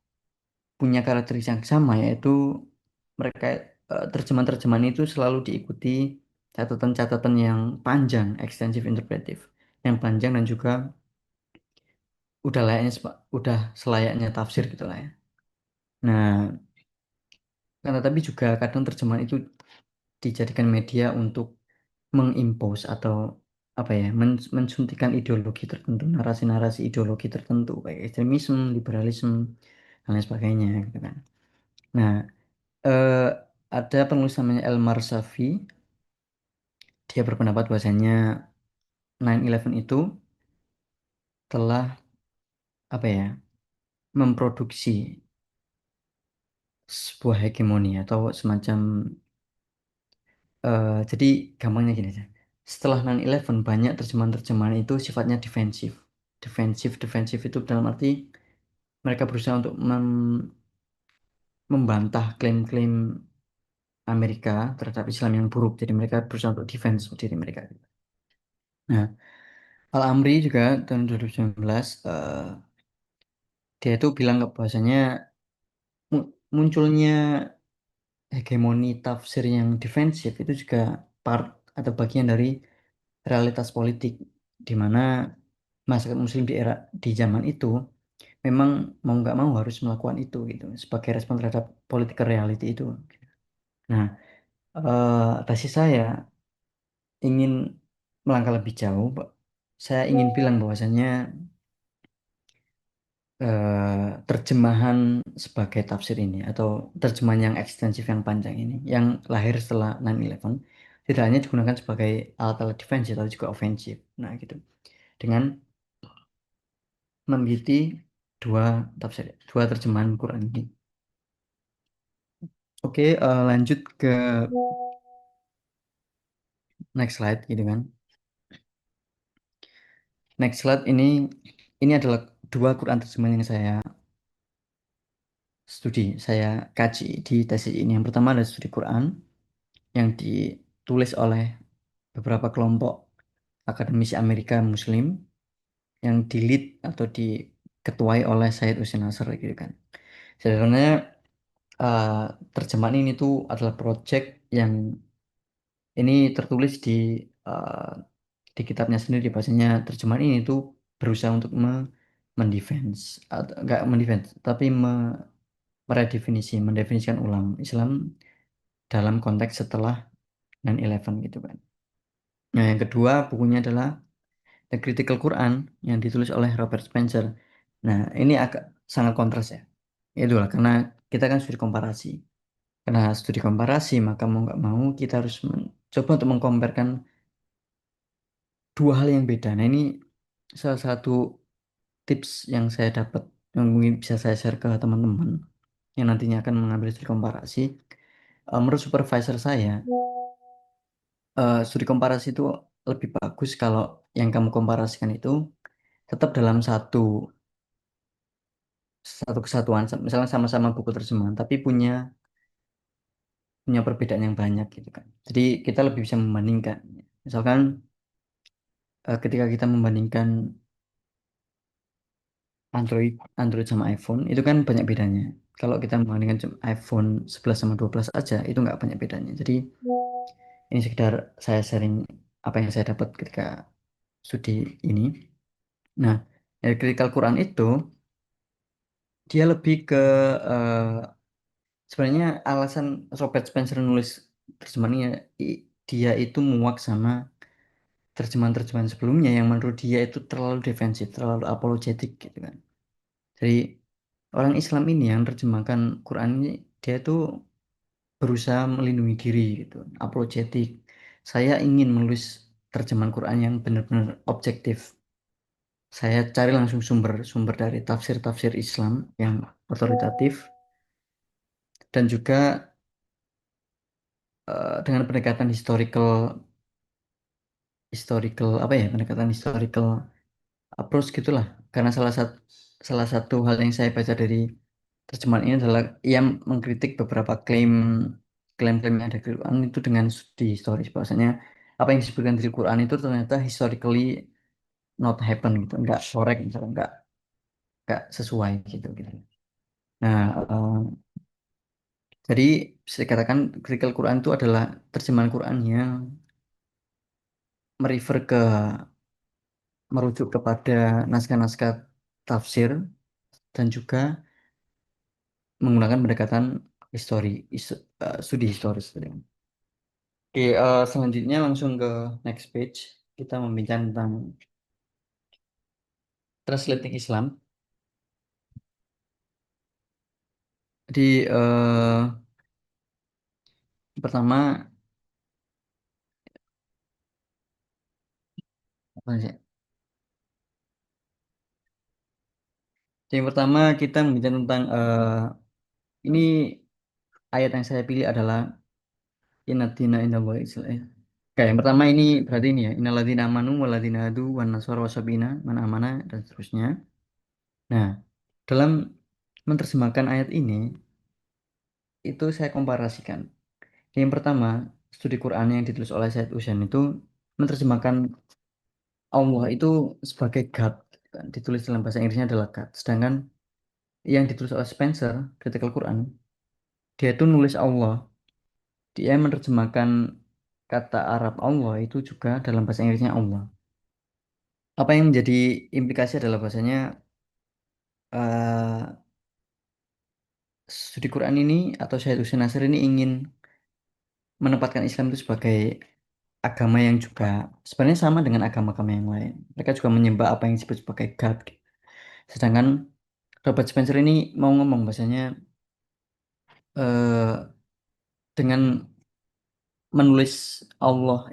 punya karakteristik yang sama, yaitu mereka terjemahan-terjemahan itu selalu diikuti catatan-catatan yang panjang, extensive interpretive, yang panjang dan juga udah selayaknya tafsir gitu lah ya. Nah, tapi juga kadang terjemahan itu dijadikan media untuk mengimpos atau apa ya mensuntikan ideologi tertentu, narasi-narasi ideologi tertentu kayak ekstremisme, liberalisme dan lain sebagainya gitu kan. Nah, eh, ada penulis namanya Elmar Safi, dia berpendapat bahwasanya 9/11 itu telah apa ya memproduksi sebuah hegemoni atau semacam jadi gampangnya gini aja. Setelah 9/11 banyak terjemahan-terjemahan itu sifatnya defensif. Defensif itu dalam arti mereka berusaha untuk membantah klaim-klaim Amerika terhadap Islam yang buruk. Jadi mereka berusaha untuk defense diri mereka. Nah, Al-Amri juga tahun 2019 dia itu bilang ke bahwasanya munculnya hegemoni tafsir yang defensif itu juga part atau bagian dari realitas politik di mana masyarakat Muslim di zaman itu memang mau nggak mau harus melakukan itu gitu sebagai respon terhadap political reality itu. Nah, tesis saya ingin melangkah lebih jauh, Pak. Saya ingin bilang bahwasanya terjemahan sebagai tafsir ini atau terjemahan yang ekstensif yang panjang ini yang lahir setelah 9/11 tidak hanya digunakan sebagai alat-alat defensif tapi juga ofensif. Nah, gitu. Dengan meneliti dua tafsir, dua terjemahan Quran ini. Oke, lanjut ke next slide gitu kan. Next slide ini adalah dua Quran terjemahan yang saya kaji di tesis ini. Yang pertama adalah studi Quran yang ditulis oleh beberapa kelompok akademisi Amerika Muslim yang di-lead atau diketuai oleh Said Hussein Nasr gitu kan. Sebenarnya eh, terjemahan ini tuh adalah project yang ini tertulis eh, di kitabnya sendiri bahasanya terjemahan ini tuh berusaha untuk mendefense atau enggak mendefense tapi mendefinisikan ulang Islam dalam konteks setelah 9/11 gitu kan. Nah, yang kedua bukunya adalah The Critical Quran yang ditulis oleh Robert Spencer. Nah, ini agak sangat kontras ya. Itulah karena kita kan studi komparasi. Karena studi komparasi maka mau nggak mau kita harus coba untuk mengkomparkan dua hal yang beda. Nah, ini salah satu tips yang saya dapat yang mungkin bisa saya share ke teman-teman yang nantinya akan mengambil studi komparasi. Menurut supervisor saya, studi komparasi itu lebih bagus kalau yang kamu komparasikan itu tetap dalam satu kesatuan, misalnya sama-sama buku terjemahan, tapi punya perbedaan yang banyak gitu kan. Jadi kita lebih bisa membandingkan. Misalkan ketika kita membandingkan Android Android sama iPhone itu kan banyak bedanya. Kalau kita membandingkan cuma iPhone 11 sama 12 aja itu nggak banyak bedanya. Jadi ini sekedar saya sharing apa yang saya dapat ketika studi ini. Nah, dari Critical Quran itu dia lebih ke eh, sebenarnya alasan Robert Spencer nulis terjemahannya dia itu muak sama terjemahan-terjemahan sebelumnya yang menurut dia itu terlalu defensif, terlalu apologetik gitu kan. Jadi orang Islam ini yang terjemahkan Quran ini dia itu berusaha melindungi diri gitu, apologetik. Saya ingin menulis terjemahan Quran yang benar-benar objektif. Saya cari langsung sumber-sumber dari tafsir-tafsir Islam yang otoritatif dan juga dengan pendekatan historical apa ya pendekatan historical approach gitulah karena salah satu hal yang saya baca dari terjemahan ini adalah ia mengkritik beberapa klaim-klaim yang ada di Quran itu dengan studi historis bahwasanya apa yang disebutkan di Quran itu ternyata historically not happen gitu enggak correct misalnya enggak sesuai gitu. Nah, jadi bisa dikatakan critical Quran itu adalah terjemahan Quran yang merujuk kepada naskah-naskah tafsir dan juga menggunakan pendekatan studi historis. Oke, selanjutnya langsung ke next page. Kita membincang tentang translating Islam. Jadi pertama apa sih? Yang pertama kita membincang tentang ini ayat yang saya pilih adalah Innatina indallahi Islam. Oke, yang pertama ini berarti ini ya, innalladzina amanu walladzina hadu wan nasara wasabina man amana dan seterusnya. Nah, dalam menerjemahkan ayat ini itu saya komparasikan. Yang pertama, studi Quran yang ditulis oleh Said Husain itu menerjemahkan Allah itu sebagai God, kan. Ditulis dalam bahasa Inggrisnya adalah God. Sedangkan yang ditulis oleh Spencer, Critical Quran, dia itu nulis Allah. Dia menerjemahkan kata Arab Allah itu juga dalam bahasa Inggrisnya Allah. Apa yang menjadi implikasi adalah bahasanya eh studi Quran ini atau Syed Hussein Nasr ini ingin menempatkan Islam itu sebagai agama yang juga sebenarnya sama dengan agama-agama yang lain. Mereka juga menyembah apa yang disebut sebagai God. Sedangkan Robert Spencer ini mau ngomong bahasanya eh, dengan menulis Allah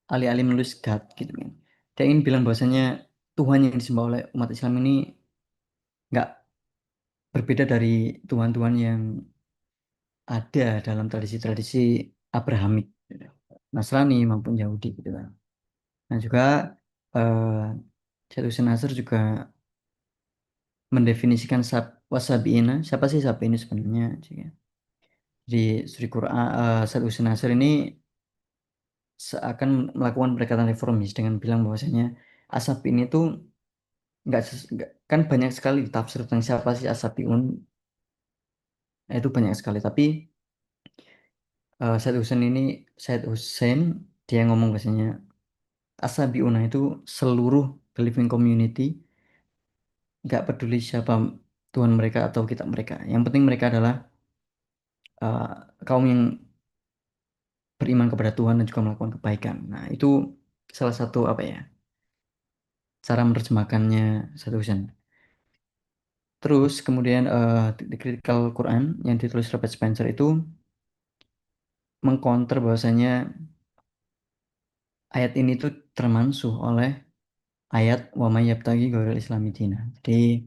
alih-alih menulis God gitu kan. Dia ingin bilang bahasanya Tuhan yang disembah oleh umat Islam ini nggak berbeda dari Tuhan-Tuhan yang ada dalam tradisi-tradisi Abrahamik, gitu. Nasrani maupun Yahudi gitu kan. Nah juga eh Syed Hussein Nasr juga mendefinisikan wasabiina. Siapa sih sapi ini sebenarnya? Di studi Quran, Syed Hussein Nasr ini seakan melakukan pendekatan reformis dengan bilang bahwasanya asap ini tuh kan banyak sekali tafsir tentang siapa sih asabiun. Itu banyak sekali tapi Syed Hussein dia ngomong bahwasanya asabiuna itu seluruh living community, nggak peduli siapa Tuhan mereka atau kitab mereka, yang penting mereka adalah uh, kaum yang beriman kepada Tuhan dan juga melakukan kebaikan. Nah itu salah satu apa ya, cara menerjemahkannya Syed Hussein. Terus kemudian di Critical Quran yang ditulis Robert Spencer itu mengcounter bahwasanya ayat ini tuh termansuh oleh ayat wa may yabtaghi ghairal islami dina. Jadi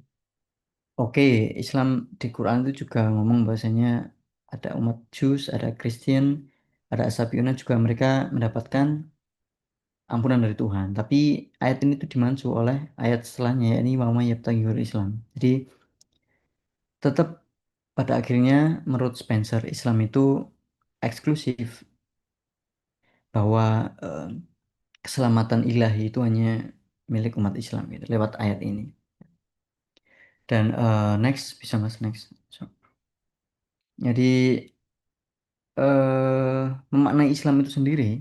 oke, Islam di Quran itu juga ngomong bahwasanya ada umat Jews, ada Kristen, ada Asabiyuna juga mereka mendapatkan ampunan dari Tuhan. Tapi ayat ini tuh dimansuh oleh ayat setelahnya yakni wa may yabtaghi ghairal Islam. Jadi tetap pada akhirnya menurut Spencer Islam itu eksklusif, bahwa eh, keselamatan ilahi itu hanya milik umat Islam gitu lewat ayat ini. Dan next bisa mas next. So, jadi memaknai Islam itu sendiri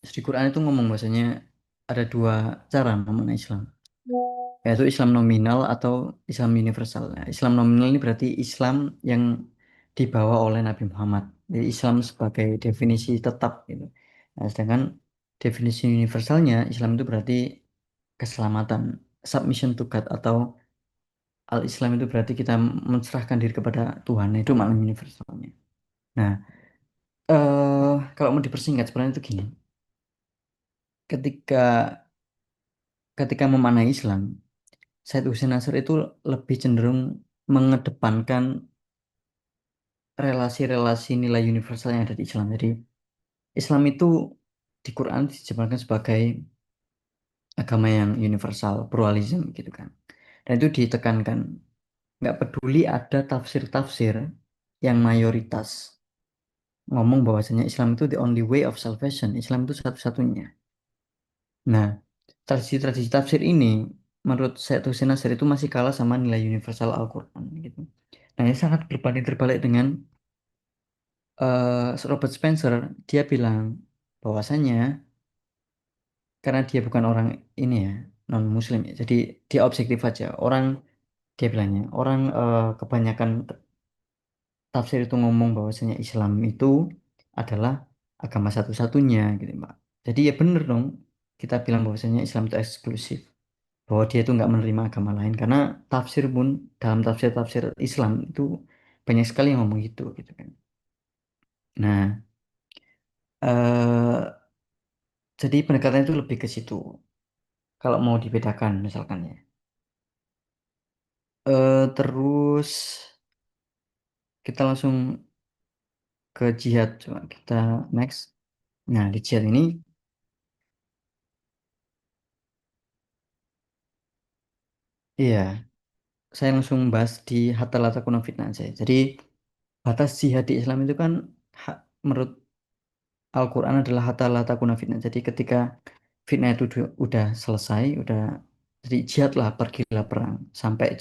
di Quran itu ngomong bahwasanya ada dua cara memaknai Islam, yaitu Islam nominal atau Islam universal. Nah, Islam nominal ini berarti Islam yang dibawa oleh Nabi Muhammad. Jadi Islam sebagai definisi tetap gitu. Nah, sedangkan definisi universalnya Islam itu berarti keselamatan, submission to God, atau al-Islam itu berarti kita menserahkan diri kepada Tuhan. Nah, itu makna universalnya. Nah, kalau mau dipersingkat sebenarnya itu gini. Ketika ketika memaknai Islam, Said Hussein Nasr itu lebih cenderung mengedepankan relasi-relasi nilai universal yang ada di Islam. Jadi Islam itu di Quran dijelaskan sebagai agama yang universal, pluralism gitu kan. Dan itu ditekankan, nggak peduli ada tafsir-tafsir yang mayoritas ngomong bahwasanya Islam itu the only way of salvation, Islam itu satu-satunya. Nah, tradisi-tradisi tafsir ini menurut Syed Hussein Nasr itu masih kalah sama nilai universal Al-Quran gitu. Nah, ini sangat berbanding terbalik dengan Robert Spencer. Dia bilang bahwasanya karena dia bukan orang ini ya, non Muslim ya, jadi dia objektif aja. Dia bilangnya orang kebanyakan tafsir itu ngomong bahwasanya Islam itu adalah agama satu-satunya gitu Pak. Jadi ya bener dong kita bilang bahwasanya Islam itu eksklusif, bahwa dia itu nggak menerima agama lain, karena tafsir pun dalam tafsir-tafsir Islam itu banyak sekali yang ngomong gitu kan. Nah, eh jadi pendekatan itu lebih ke situ. Kalau mau dibedakan misalkan ya. Terus kita langsung ke jihad, coba kita next. Nah, di jihad ini, iya, saya langsung bahas di hatta la takuna fitnah aja. Jadi batas jihad di Islam itu kan menurut Al-Quran adalah hatta la takuna fitnah. Jadi ketika fitnah itu udah selesai, udah jadi jihadlah, pergilah perang sampai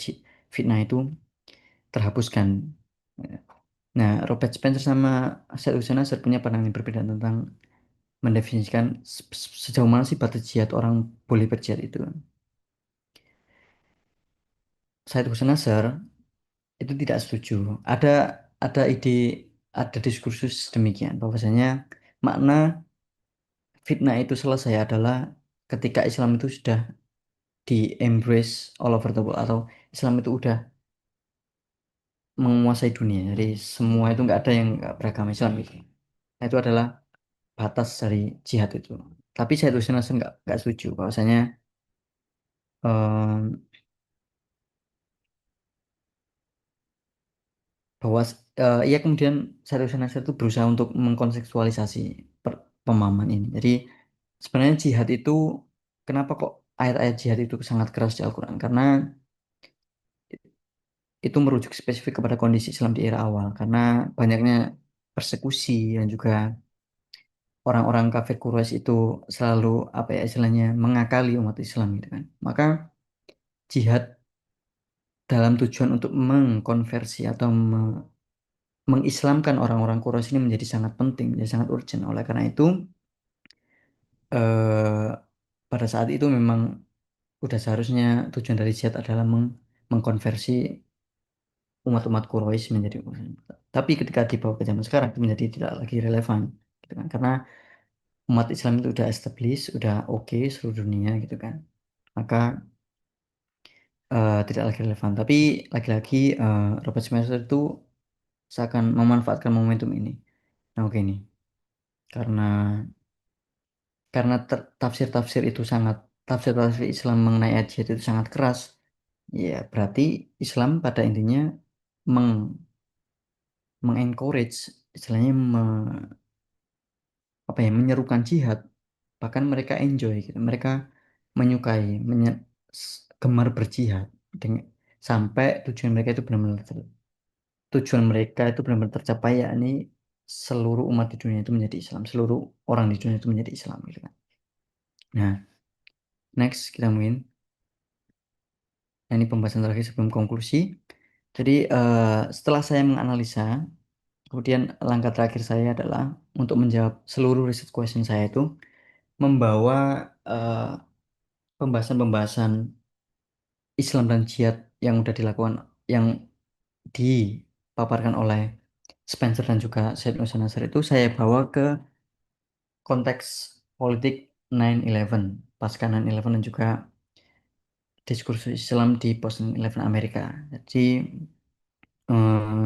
fitnah itu terhapuskan. Nah, Robert Spencer sama Said Hussein Nasr punya pandangan yang berbeda tentang mendefinisikan sejauh mana sih batas jihad orang boleh berjihad itu. Said Hussein Nasr itu tidak setuju. Ada ada ide, ada diskursus demikian bahwasanya makna fitnah itu selesai adalah ketika Islam itu sudah di embrace all over the world, atau Islam itu udah menguasai dunia. Jadi semua itu nggak ada yang nggak beragama Islam gitu. Nah, itu adalah batas dari jihad itu. Tapi saya tuh nggak setuju bahwasanya em, bahwa ia kemudian saya itu berusaha untuk mengkontekstualisasi pemahaman ini. Jadi sebenarnya jihad itu, kenapa kok ayat-ayat jihad itu sangat keras di Al-Quran? Karena itu merujuk spesifik kepada kondisi Islam di era awal, karena banyaknya persekusi dan juga orang-orang kafir Quraisy itu selalu apa ya istilahnya mengakali umat Islam gitu kan. Maka jihad dalam tujuan untuk mengkonversi atau mengislamkan orang-orang Quraisy ini menjadi sangat penting, menjadi sangat urgent. Oleh karena itu eh, pada saat itu memang udah seharusnya tujuan dari jihad adalah mengkonversi umat-umat Quraisy menjadi Muslim. Tapi ketika dibawa ke zaman sekarang itu menjadi tidak lagi relevan gitu kan. Karena umat Islam itu udah established, udah oke seluruh dunia gitu kan. Maka tidak lagi relevan. Tapi lagi-lagi Robert Spencer itu seakan memanfaatkan momentum ini. Nah, oke nih. Karena tafsir-tafsir itu sangat tafsir-tafsir Islam mengenai ayat jihad itu sangat keras. Ya, berarti Islam pada intinya meng mengencourage, istilahnya apa ya, menyerukan jihad. Bahkan mereka enjoy gitu. Mereka menyukai, gemar berjihad dengan sampai tujuan mereka itu benar-benar tercapai, yakni seluruh umat di dunia itu menjadi Islam, seluruh orang di dunia itu menjadi Islam gitu kan. Nah, next kita mungkin, nah, ini pembahasan terakhir sebelum konklusi. Jadi setelah saya menganalisa, kemudian langkah terakhir saya adalah untuk menjawab seluruh research question saya itu membawa eh, pembahasan-pembahasan Islam dan jihad yang udah dilakukan, yang dipaparkan oleh Spencer dan juga Said Musa Nasr itu saya bawa ke konteks politik 9/11, pasca 9/11 dan juga diskursus Islam di post 9/11 Amerika. Jadi eh,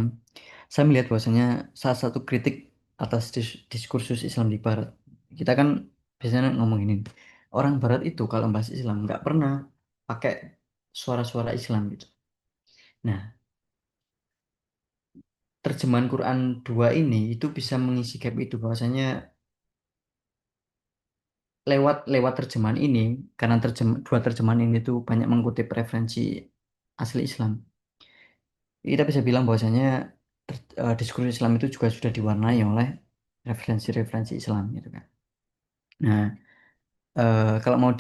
saya melihat bahwasanya salah satu kritik atas diskursus Islam di Barat, kita kan biasanya ngomong ini, orang Barat itu kalau bahas Islam nggak pernah pakai suara-suara Islam gitu. Nah, terjemahan Quran 2 ini itu bisa mengisi gap itu, bahwasanya lewat lewat terjemahan ini, karena dua terjemahan ini tuh banyak mengutip referensi asli Islam, kita bisa bilang bahwasanya diskursus Islam itu juga sudah diwarnai oleh referensi-referensi Islam gitu kan. Nah, kalau mau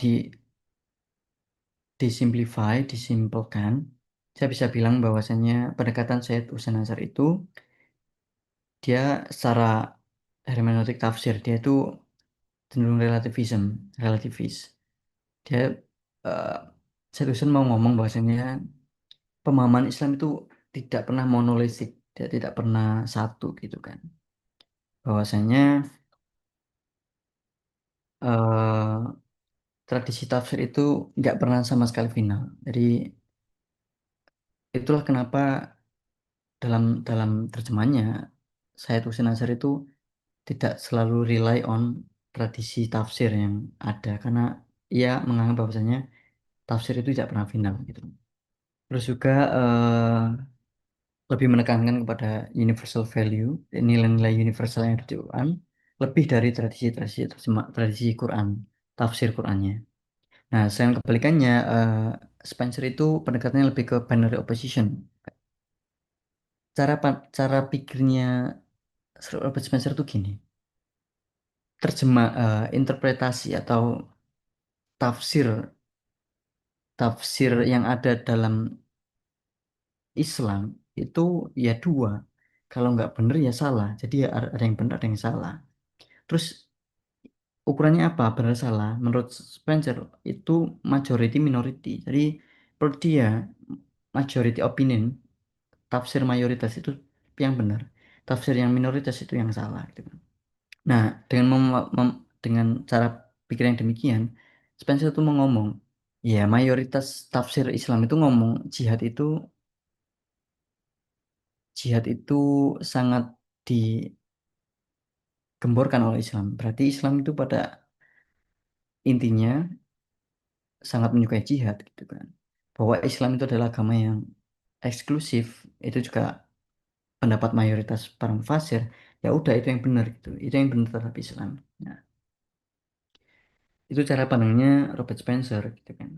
disimpulkan, saya bisa bilang bahwasanya pendekatan Said Hussein Nazar itu dia secara hermeneutik tafsir dia itu cenderung relativis. Dia eh, Said Hussein mau ngomong bahwasanya pemahaman Islam itu tidak pernah monolistik, dia tidak pernah satu gitu kan. Bahwasanya eh, tradisi tafsir itu nggak pernah sama sekali final. Jadi itulah kenapa dalam dalam terjemahannya Said Hussein Nazar itu tidak selalu rely on tradisi tafsir yang ada, karena ia menganggap bahwasanya tafsir itu tidak pernah final gitu. Terus juga lebih menekankan kepada universal value, nilai-nilai universal yang ada di Quran, lebih dari tradisi Quran, tafsir Qurannya. Nah, sayang kebalikannya, Spencer itu pendekatannya lebih ke binary opposition. Cara pikirnya Robert Spencer itu gini, interpretasi atau tafsir tafsir yang ada dalam Islam itu ya dua. Kalau nggak bener ya salah. Jadi ya ada yang benar, ada yang salah. Terus ukurannya apa? Benar salah. Menurut Spencer itu majority minority. Jadi menurut dia majority opinion, tafsir mayoritas itu yang benar. Tafsir yang minoritas itu yang salah gitu kan. Nah, dengan cara pikir yang demikian, Spencer itu mau ngomong, ya mayoritas tafsir Islam itu ngomong jihad itu sangat digemborkan oleh Islam. Berarti Islam itu pada intinya sangat menyukai jihad gitu kan. Bahwa Islam itu adalah agama yang eksklusif, itu juga pendapat mayoritas para mufasir. Ya udah itu yang benar gitu. Itu yang benar terhadap Islam. Nah, itu cara pandangnya Robert Spencer gitu kan.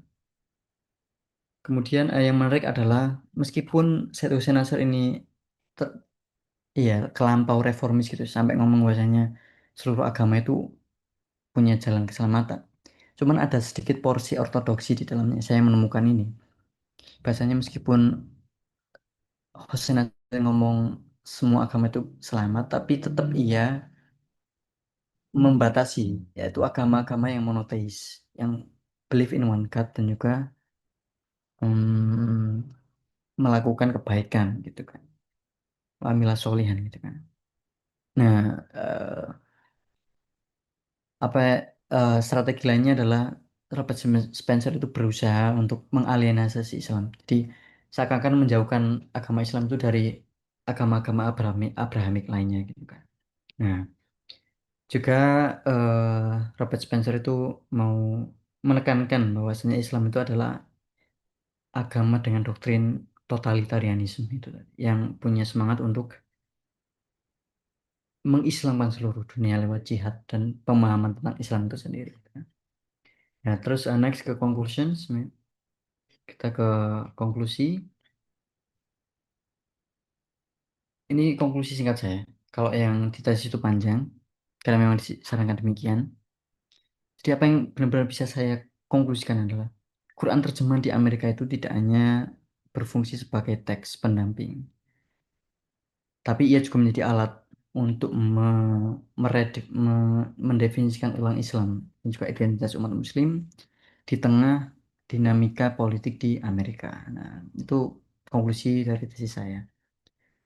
Kemudian yang menarik adalah meskipun Said Hussein Nasr ini ter- iya kelampau reformis gitu sampai ngomong bahwasanya seluruh agama itu punya jalan keselamatan. Cuman ada sedikit porsi ortodoksi di dalamnya. Saya menemukan ini. Bahasanya meskipun Hussein Nasr ngomong semua agama itu selamat, tapi tetap ia membatasi, yaitu agama-agama yang monoteis, yang believe in one God dan juga mm, melakukan kebaikan gitu kan, wamilah solihan gitu kan. Nah, apa strategi lainnya adalah Robert Spencer itu berusaha untuk mengalienasi Islam. Jadi seakan-akan menjauhkan agama Islam itu dari agama-agama Abrahamik lainnya gitu kan. Nah, juga Robert Spencer itu mau menekankan bahwasanya Islam itu adalah agama dengan doktrin totalitarianisme itu tadi, yang punya semangat untuk mengislamkan seluruh dunia lewat jihad dan pemahaman tentang Islam itu sendiri. Nah, terus next ke conclusions, kita ke konklusi. Ini konklusi singkat saya. Kalau yang di tesis itu panjang, karena memang disarankan demikian. Jadi apa yang benar-benar bisa saya konklusikan adalah Quran terjemahan di Amerika itu tidak hanya berfungsi sebagai teks pendamping, tapi ia juga menjadi alat untuk mendefinisikan ulang Islam dan juga identitas umat Muslim di tengah dinamika politik di Amerika. Nah, itu konklusi dari tesis saya.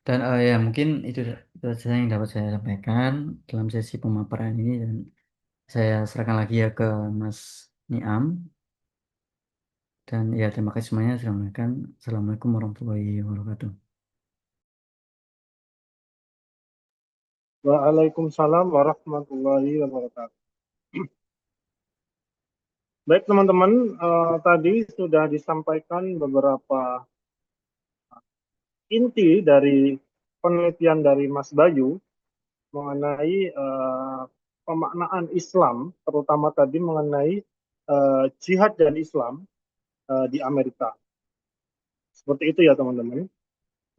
Dan ya mungkin itu saja yang dapat saya sampaikan dalam sesi pemaparan ini dan saya serahkan lagi ya ke Mas Niam. Dan ya terima kasih semuanya sudah menonton. Assalamualaikum warahmatullahi wabarakatuh. Waalaikumsalam warahmatullahi wabarakatuh. Baik teman-teman, tadi sudah disampaikan beberapa inti dari penelitian dari Mas Bayu mengenai pemaknaan Islam, terutama tadi mengenai jihad dan Islam di Amerika. Seperti itu ya teman-teman.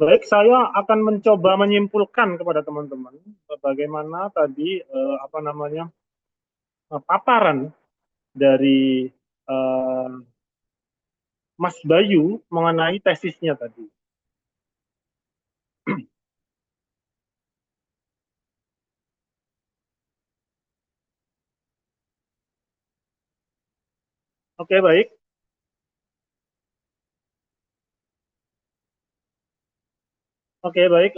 Baik, saya akan mencoba menyimpulkan kepada teman-teman bagaimana tadi paparan dari eh, Mas Bayu mengenai tesisnya tadi. Oke, baik. Oke, baik.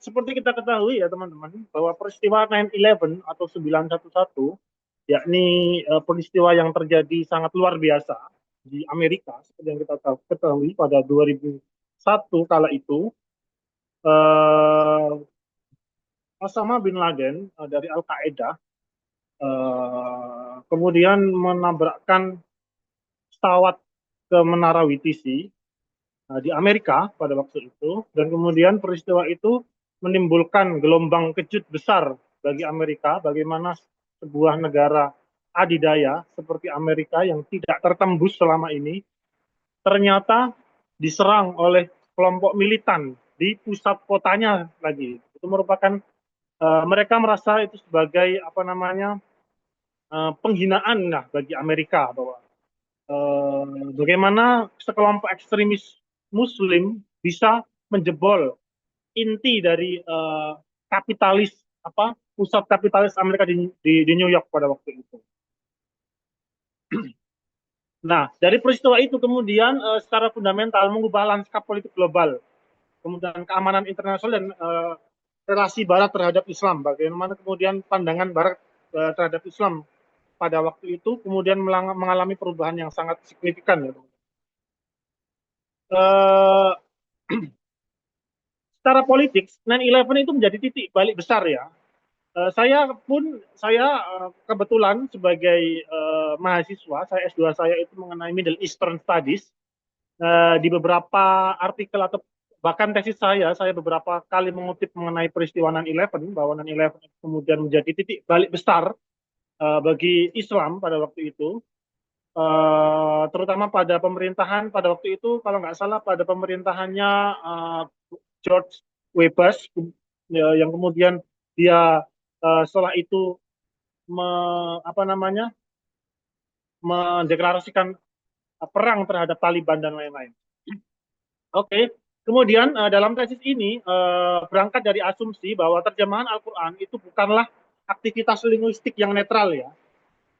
Seperti kita ketahui ya teman-teman, bahwa peristiwa 9/11 atau 9/11, yakni peristiwa yang terjadi sangat luar biasa di Amerika, seperti yang kita ketahui pada 2001 kala itu, eh, Osama bin Laden dari Al-Qaeda kemudian menabrakkan pesawat ke Menara WTC di Amerika pada waktu itu, dan kemudian peristiwa itu menimbulkan gelombang kejut besar bagi Amerika, bagaimana sebuah negara adidaya seperti Amerika yang tidak tertembus selama ini ternyata diserang oleh kelompok militan di pusat kotanya lagi. Itu merupakan mereka merasa itu sebagai penghinaan lah bagi Amerika, bahwa bagaimana sekelompok ekstremis Muslim bisa menjebol inti dari kapitalis pusat kapitalis Amerika di New York pada waktu itu. Nah, dari peristiwa itu kemudian secara fundamental mengubah lanskap politik global, kemudian keamanan internasional dan relasi Barat terhadap Islam. Bagaimana kemudian pandangan Barat terhadap Islam pada waktu itu kemudian mengalami perubahan yang sangat signifikan. Ya. Secara politik, 9/11 itu menjadi titik balik besar ya. Saya kebetulan sebagai mahasiswa, saya S2 saya itu mengenai Middle Eastern Studies. Di beberapa artikel atau bahkan tesis saya beberapa kali mengutip mengenai peristiwa 9/11, bahwa 9/11 kemudian menjadi titik balik besar bagi Islam pada waktu itu. Terutama pada pemerintahan pada waktu itu, kalau nggak salah pada pemerintahannya George W. Bush, yang kemudian dia setelah itu mendeklarasikan perang terhadap Taliban dan lain-lain. Oke. Kemudian dalam tesis ini berangkat dari asumsi bahwa terjemahan Al-Quran itu bukanlah aktivitas linguistik yang netral ya,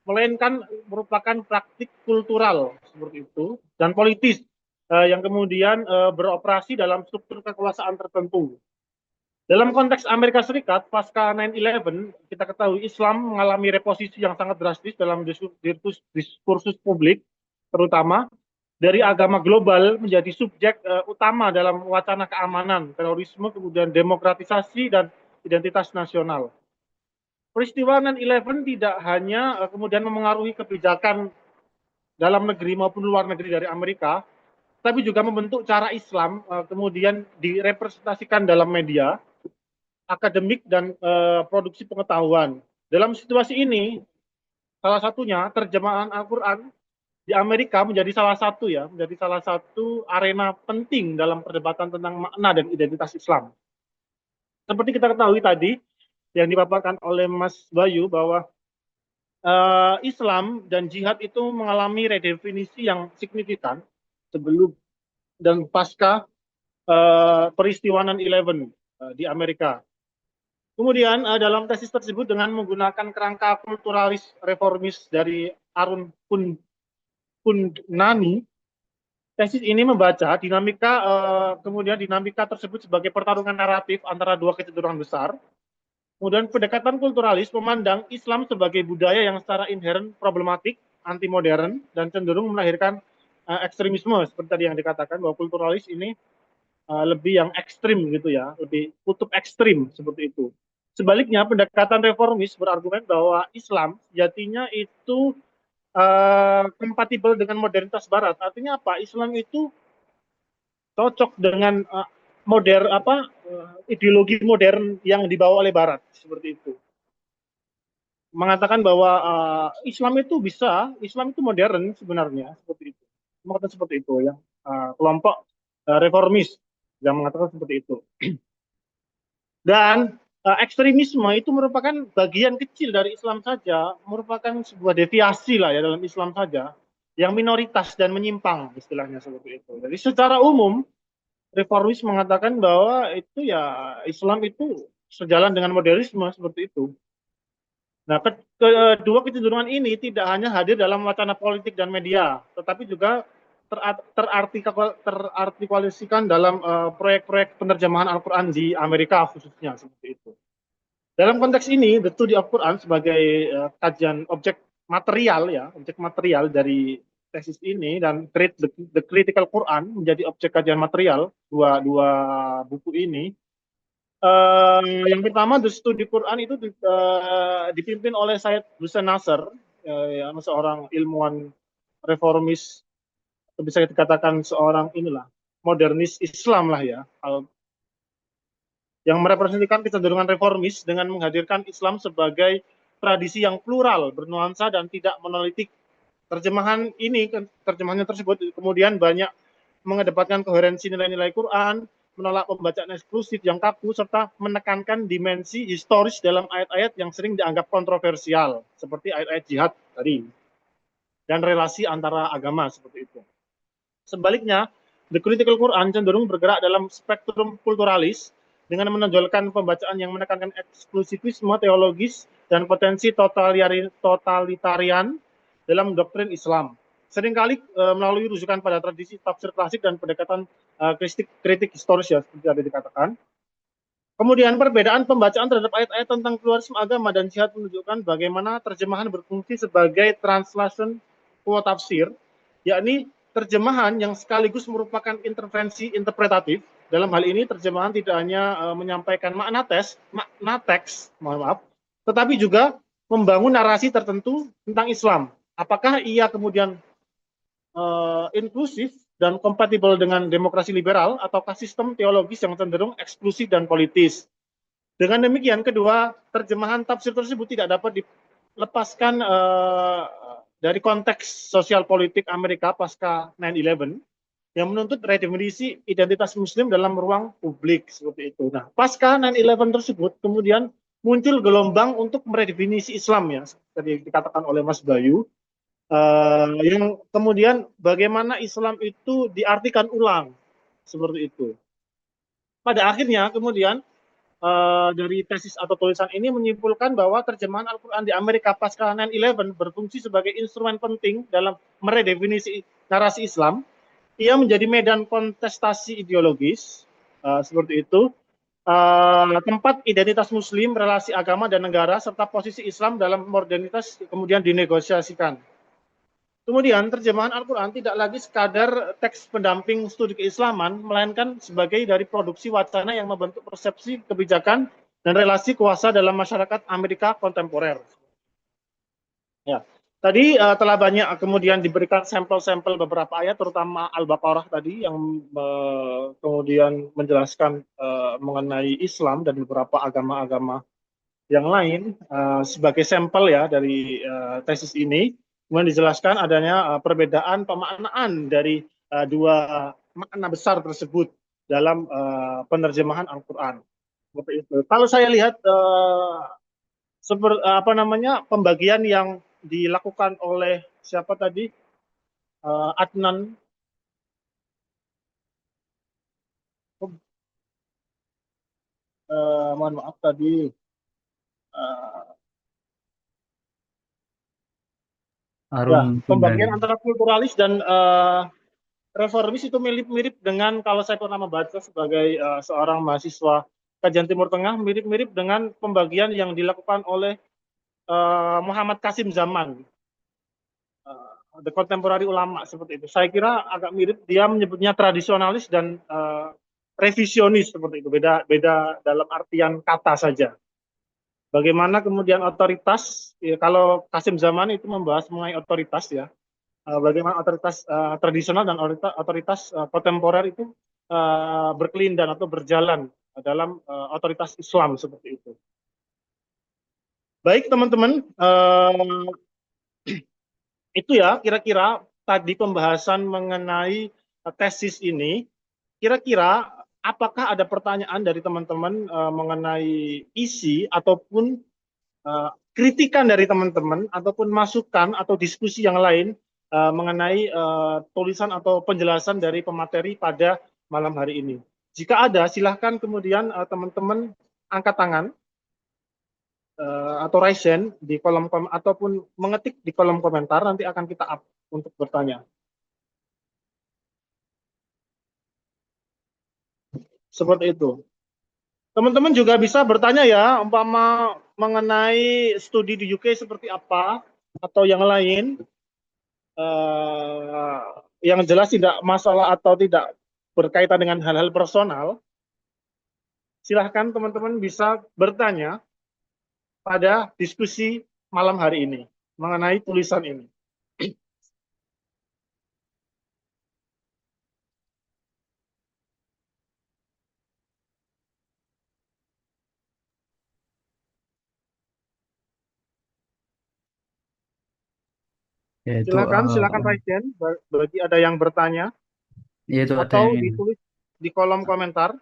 melainkan merupakan praktik kultural seperti itu dan politis yang kemudian beroperasi dalam struktur kekuasaan tertentu. Dalam konteks Amerika Serikat pasca 9/11, kita ketahui Islam mengalami reposisi yang sangat drastis dalam diskursus publik, terutama dari agama global menjadi subjek utama dalam wacana keamanan, terorisme, kemudian demokratisasi dan identitas nasional. Peristiwa 9/11 tidak hanya kemudian memengaruhi kebijakan dalam negeri maupun luar negeri dari Amerika, tapi juga membentuk cara Islam kemudian direpresentasikan dalam media, akademik, dan produksi pengetahuan. Dalam situasi ini, salah satunya terjemahan Al-Quran di Amerika menjadi salah satu arena penting dalam perdebatan tentang makna dan identitas Islam. Seperti kita ketahui tadi yang dipaparkan oleh Mas Bayu bahwa Islam dan jihad itu mengalami redefinisi yang signifikan sebelum dan pasca peristiwa 9/11 di Amerika. Kemudian dalam tesis tersebut dengan menggunakan kerangka kulturalis reformis dari Arun Pundnani, tesis ini membaca kemudian dinamika tersebut sebagai pertarungan naratif antara dua kecenderungan besar. Kemudian pendekatan kulturalis memandang Islam sebagai budaya yang secara inheren problematik, anti modern, dan cenderung melahirkan ekstremisme seperti tadi yang dikatakan bahwa kulturalis ini lebih yang ekstrim gitu ya, lebih kutub ekstrim seperti itu. Sebaliknya pendekatan reformis berargumen bahwa Islam sejatinya itu kompatibel dengan modernitas Barat. Artinya apa? Islam itu cocok dengan ideologi modern yang dibawa oleh Barat seperti itu. Mengatakan bahwa Islam itu modern sebenarnya seperti itu. Mengatakan seperti itu ya. Kelompok reformis yang mengatakan seperti itu. Dan ekstremisme itu merupakan bagian kecil dari Islam saja, merupakan sebuah deviasi lah ya dalam Islam saja, yang minoritas dan menyimpang istilahnya seperti itu. Jadi secara umum reformis mengatakan bahwa itu ya Islam itu sejalan dengan modernisme seperti itu. Nah, kedua kecenderungan ini tidak hanya hadir dalam wacana politik dan media, tetapi juga terartikulasikan dalam proyek-proyek penerjemahan Al-Quran di Amerika khususnya seperti itu. Dalam konteks ini, The Study of Quran sebagai kajian objek material dari tesis ini, dan The Critical Quran menjadi objek kajian material dua buku ini. Yang pertama, The Study Quran itu dipimpin oleh Syed Hussein Nasr, seorang ilmuwan reformis, bisa dikatakan seorang modernis Islam lah ya, yang merepresentasikan kecenderungan reformis dengan menghadirkan Islam sebagai tradisi yang plural, bernuansa, dan tidak monolitik. Terjemahannya tersebut kemudian banyak mengedepankan koherensi nilai-nilai Quran, menolak pembacaan eksklusif yang kaku, serta menekankan dimensi historis dalam ayat-ayat yang sering dianggap kontroversial, seperti ayat-ayat jihad tadi, dan relasi antara agama seperti itu. Sebaliknya, The Critical Quran cenderung bergerak dalam spektrum kulturalis dengan menonjolkan pembacaan yang menekankan eksklusivisme teologis dan potensi totalitarian dalam doktrin Islam. Seringkali melalui rujukan pada tradisi tafsir klasik dan pendekatan kritik historis ya, seperti tadi dikatakan. Kemudian perbedaan pembacaan terhadap ayat-ayat tentang pluralisme agama dan jihad menunjukkan bagaimana terjemahan berfungsi sebagai translation quote tafsir, yakni terjemahan yang sekaligus merupakan intervensi interpretatif. Dalam hal ini terjemahan tidak hanya menyampaikan makna teks, mohon maaf, tetapi juga membangun narasi tertentu tentang Islam. Apakah ia kemudian inklusif dan kompatibel dengan demokrasi liberal, ataukah sistem teologis yang cenderung eksklusif dan politis. Dengan demikian, kedua terjemahan tafsir tersebut tidak dapat dilepaskan dari konteks sosial politik Amerika pasca 9/11 yang menuntut redefinisi identitas Muslim dalam ruang publik seperti itu. Nah, pasca 9/11 tersebut kemudian muncul gelombang untuk meredefinisi Islam ya, tadi dikatakan oleh Mas Bayu, yang kemudian bagaimana Islam itu diartikan ulang seperti itu. Pada akhirnya kemudian dari tesis atau tulisan ini menyimpulkan bahwa terjemahan Al-Quran di Amerika pasca 9/11 berfungsi sebagai instrumen penting dalam meredefinisi narasi Islam. Ia menjadi medan kontestasi ideologis seperti itu, tempat identitas Muslim, relasi agama dan negara serta posisi Islam dalam modernitas kemudian dinegosiasikan. Kemudian terjemahan Al-Quran tidak lagi sekadar teks pendamping studi keislaman, melainkan sebagai dari produksi wacana yang membentuk persepsi kebijakan dan relasi kuasa dalam masyarakat Amerika kontemporer. Ya, tadi telah banyak kemudian diberikan sampel-sampel beberapa ayat, terutama Al-Baqarah tadi yang kemudian menjelaskan mengenai Islam dan beberapa agama-agama yang lain sebagai sampel ya dari tesis ini. Kemudian dijelaskan adanya perbedaan pemaknaan dari dua makna besar tersebut dalam penerjemahan Al-Quran. Seperti itu. Kalau saya lihat pembagian yang dilakukan oleh siapa tadi, Adnan, mohon maaf tadi, Harun pembagian Sundari. antara kulturalis dan reformis itu mirip-mirip dengan kalau saya pernah membaca sebagai seorang mahasiswa kajian Timur Tengah, mirip-mirip dengan pembagian yang dilakukan oleh Muhammad Qasim Zaman, the contemporary ulama seperti itu. Saya kira agak mirip, dia menyebutnya tradisionalis dan revisionis seperti itu, beda dalam artian kata saja. Bagaimana kemudian otoritas, ya, kalau Qasim Zaman itu membahas mengenai otoritas ya, bagaimana otoritas tradisional dan otoritas kontemporer itu berkelindan atau berjalan dalam otoritas Islam seperti itu. Baik teman-teman, itu ya kira-kira tadi pembahasan mengenai tesis ini. Kira-kira apakah ada pertanyaan dari teman-teman mengenai isi ataupun kritikan dari teman-teman ataupun masukan atau diskusi yang lain mengenai tulisan atau penjelasan dari pemateri pada malam hari ini. Jika ada, silahkan kemudian teman-teman angkat tangan atau raise hand di kolom ataupun mengetik di kolom komentar, nanti akan kita up untuk bertanya. Seperti itu. Teman-teman juga bisa bertanya ya, umpama mengenai studi di UK seperti apa atau yang lain. Yang jelas tidak masalah atau tidak berkaitan dengan hal-hal personal, silahkan teman-teman bisa bertanya pada diskusi malam hari ini mengenai tulisan ini. Yaitu Silakan raise hand bagi ada yang bertanya yaitu ada atau yang ini. ditulis di kolom komentar.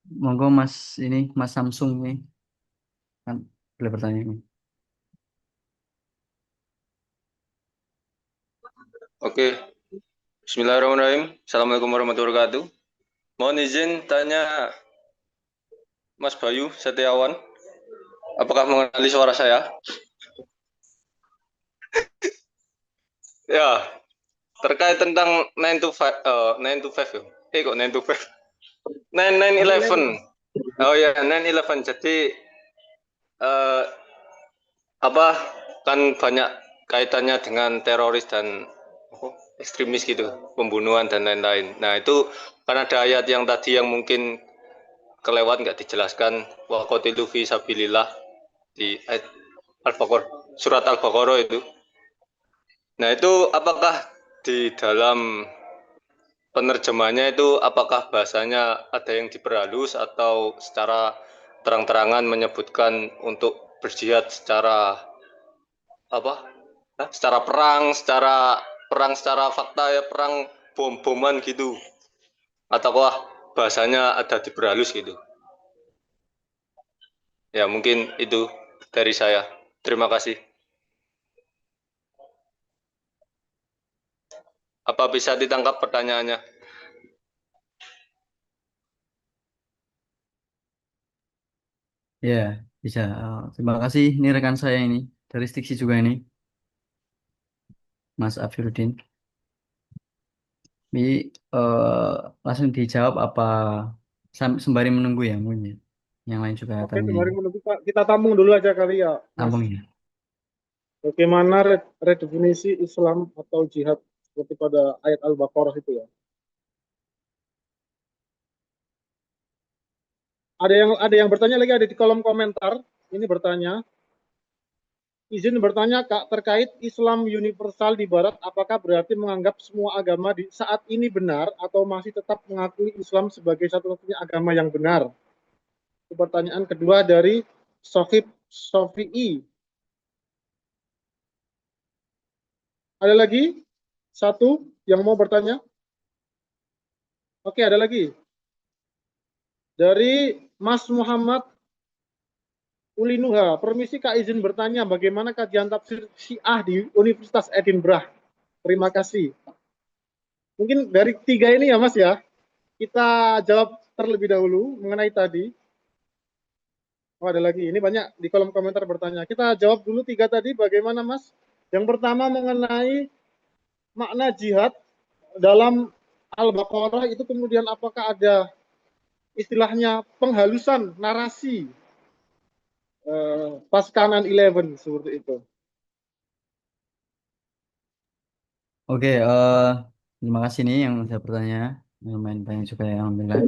Monggo Mas ini Mas Samsung nih kan boleh bertanya ini. Oke, Bismillahirrahmanirrahim. Assalamualaikum warahmatullahi wabarakatuh. Mohon izin tanya Mas Bayu Setiawan, apakah mengenali suara saya? Ya, terkait tentang 9 to 5, 9 to 5 ya? Kok 9 to 5? 9/11. Oh ya, 9/11. Jadi eh, apa kan banyak kaitannya dengan teroris dan ekstremis gitu, pembunuhan dan lain-lain. Nah itu kan ada ayat yang tadi yang mungkin kelewat nggak dijelaskan, wa qatilu fi sabilillah di ayat Al-Baqarah, surat Al-Baqarah itu. Nah itu apakah di dalam penerjemahnya itu apakah bahasanya ada yang diperhalus atau secara terang-terangan menyebutkan untuk berjihad secara apa? Secara perang secara fakta ya, perang bom-boman gitu. Ataukah bahasanya ada diperhalus gitu. Ya, mungkin itu dari saya. Terima kasih. Apa bisa ditangkap pertanyaannya? Ya, bisa. Terima kasih. Ini rekan saya ini dari Stiksi juga ini, Mas Afiruddin. Ini langsung dijawab apa sembari menunggu ya mungkin ya. Yang lain juga Oke, tanya sembari ini. menunggu Pak, kita tampung dulu aja kali ya, Mas. Tampung ya. Bagaimana redefinisi Islam atau jihad seperti pada ayat Al-Baqarah itu ya? Ada yang bertanya lagi, ada di kolom komentar. Ini bertanya, izin bertanya Kak, terkait Islam universal di Barat, apakah berarti menganggap semua agama di saat ini benar atau masih tetap mengakui Islam sebagai satu-satunya agama yang benar? Itu pertanyaan kedua dari Sohib Sofi'i. Ada lagi satu yang mau bertanya? Oke, ada lagi. Dari Mas Muhammad Ulinuha, permisi Kak, izin bertanya bagaimana kajian tafsir Syiah di Universitas Edinburgh. Terima kasih. Mungkin dari tiga ini ya Mas ya, kita jawab terlebih dahulu mengenai tadi. Oh, ada lagi, ini banyak di kolom komentar bertanya. Kita jawab dulu tiga tadi, bagaimana Mas? Yang pertama mengenai makna jihad dalam Al-Baqarah itu, kemudian apakah ada istilahnya penghalusan narasi pasca 9/11 seperti itu. Oke, terima kasih nih yang saya bertanya. Lumayan banyak juga yang alhamdulillah.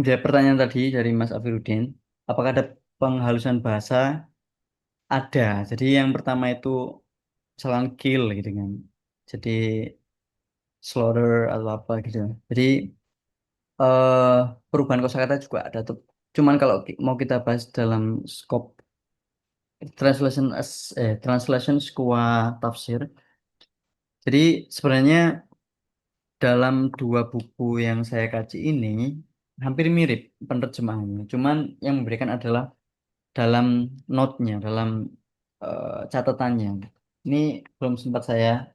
Dia pertanyaan tadi dari Mas Afiruddin, apakah ada penghalusan bahasa? Ada. Jadi yang pertama itu salang kill gitu kan. Jadi slaughter atau apa gitu. Jadi eh perubahan kosakata juga ada tuh. Cuman kalau mau kita bahas dalam scope translation sebuah tafsir. Jadi sebenarnya dalam dua buku yang saya kaji ini hampir mirip penerjemahannya. Cuman yang memberikan adalah dalam note-nya, dalam catatannya. Ini belum sempat saya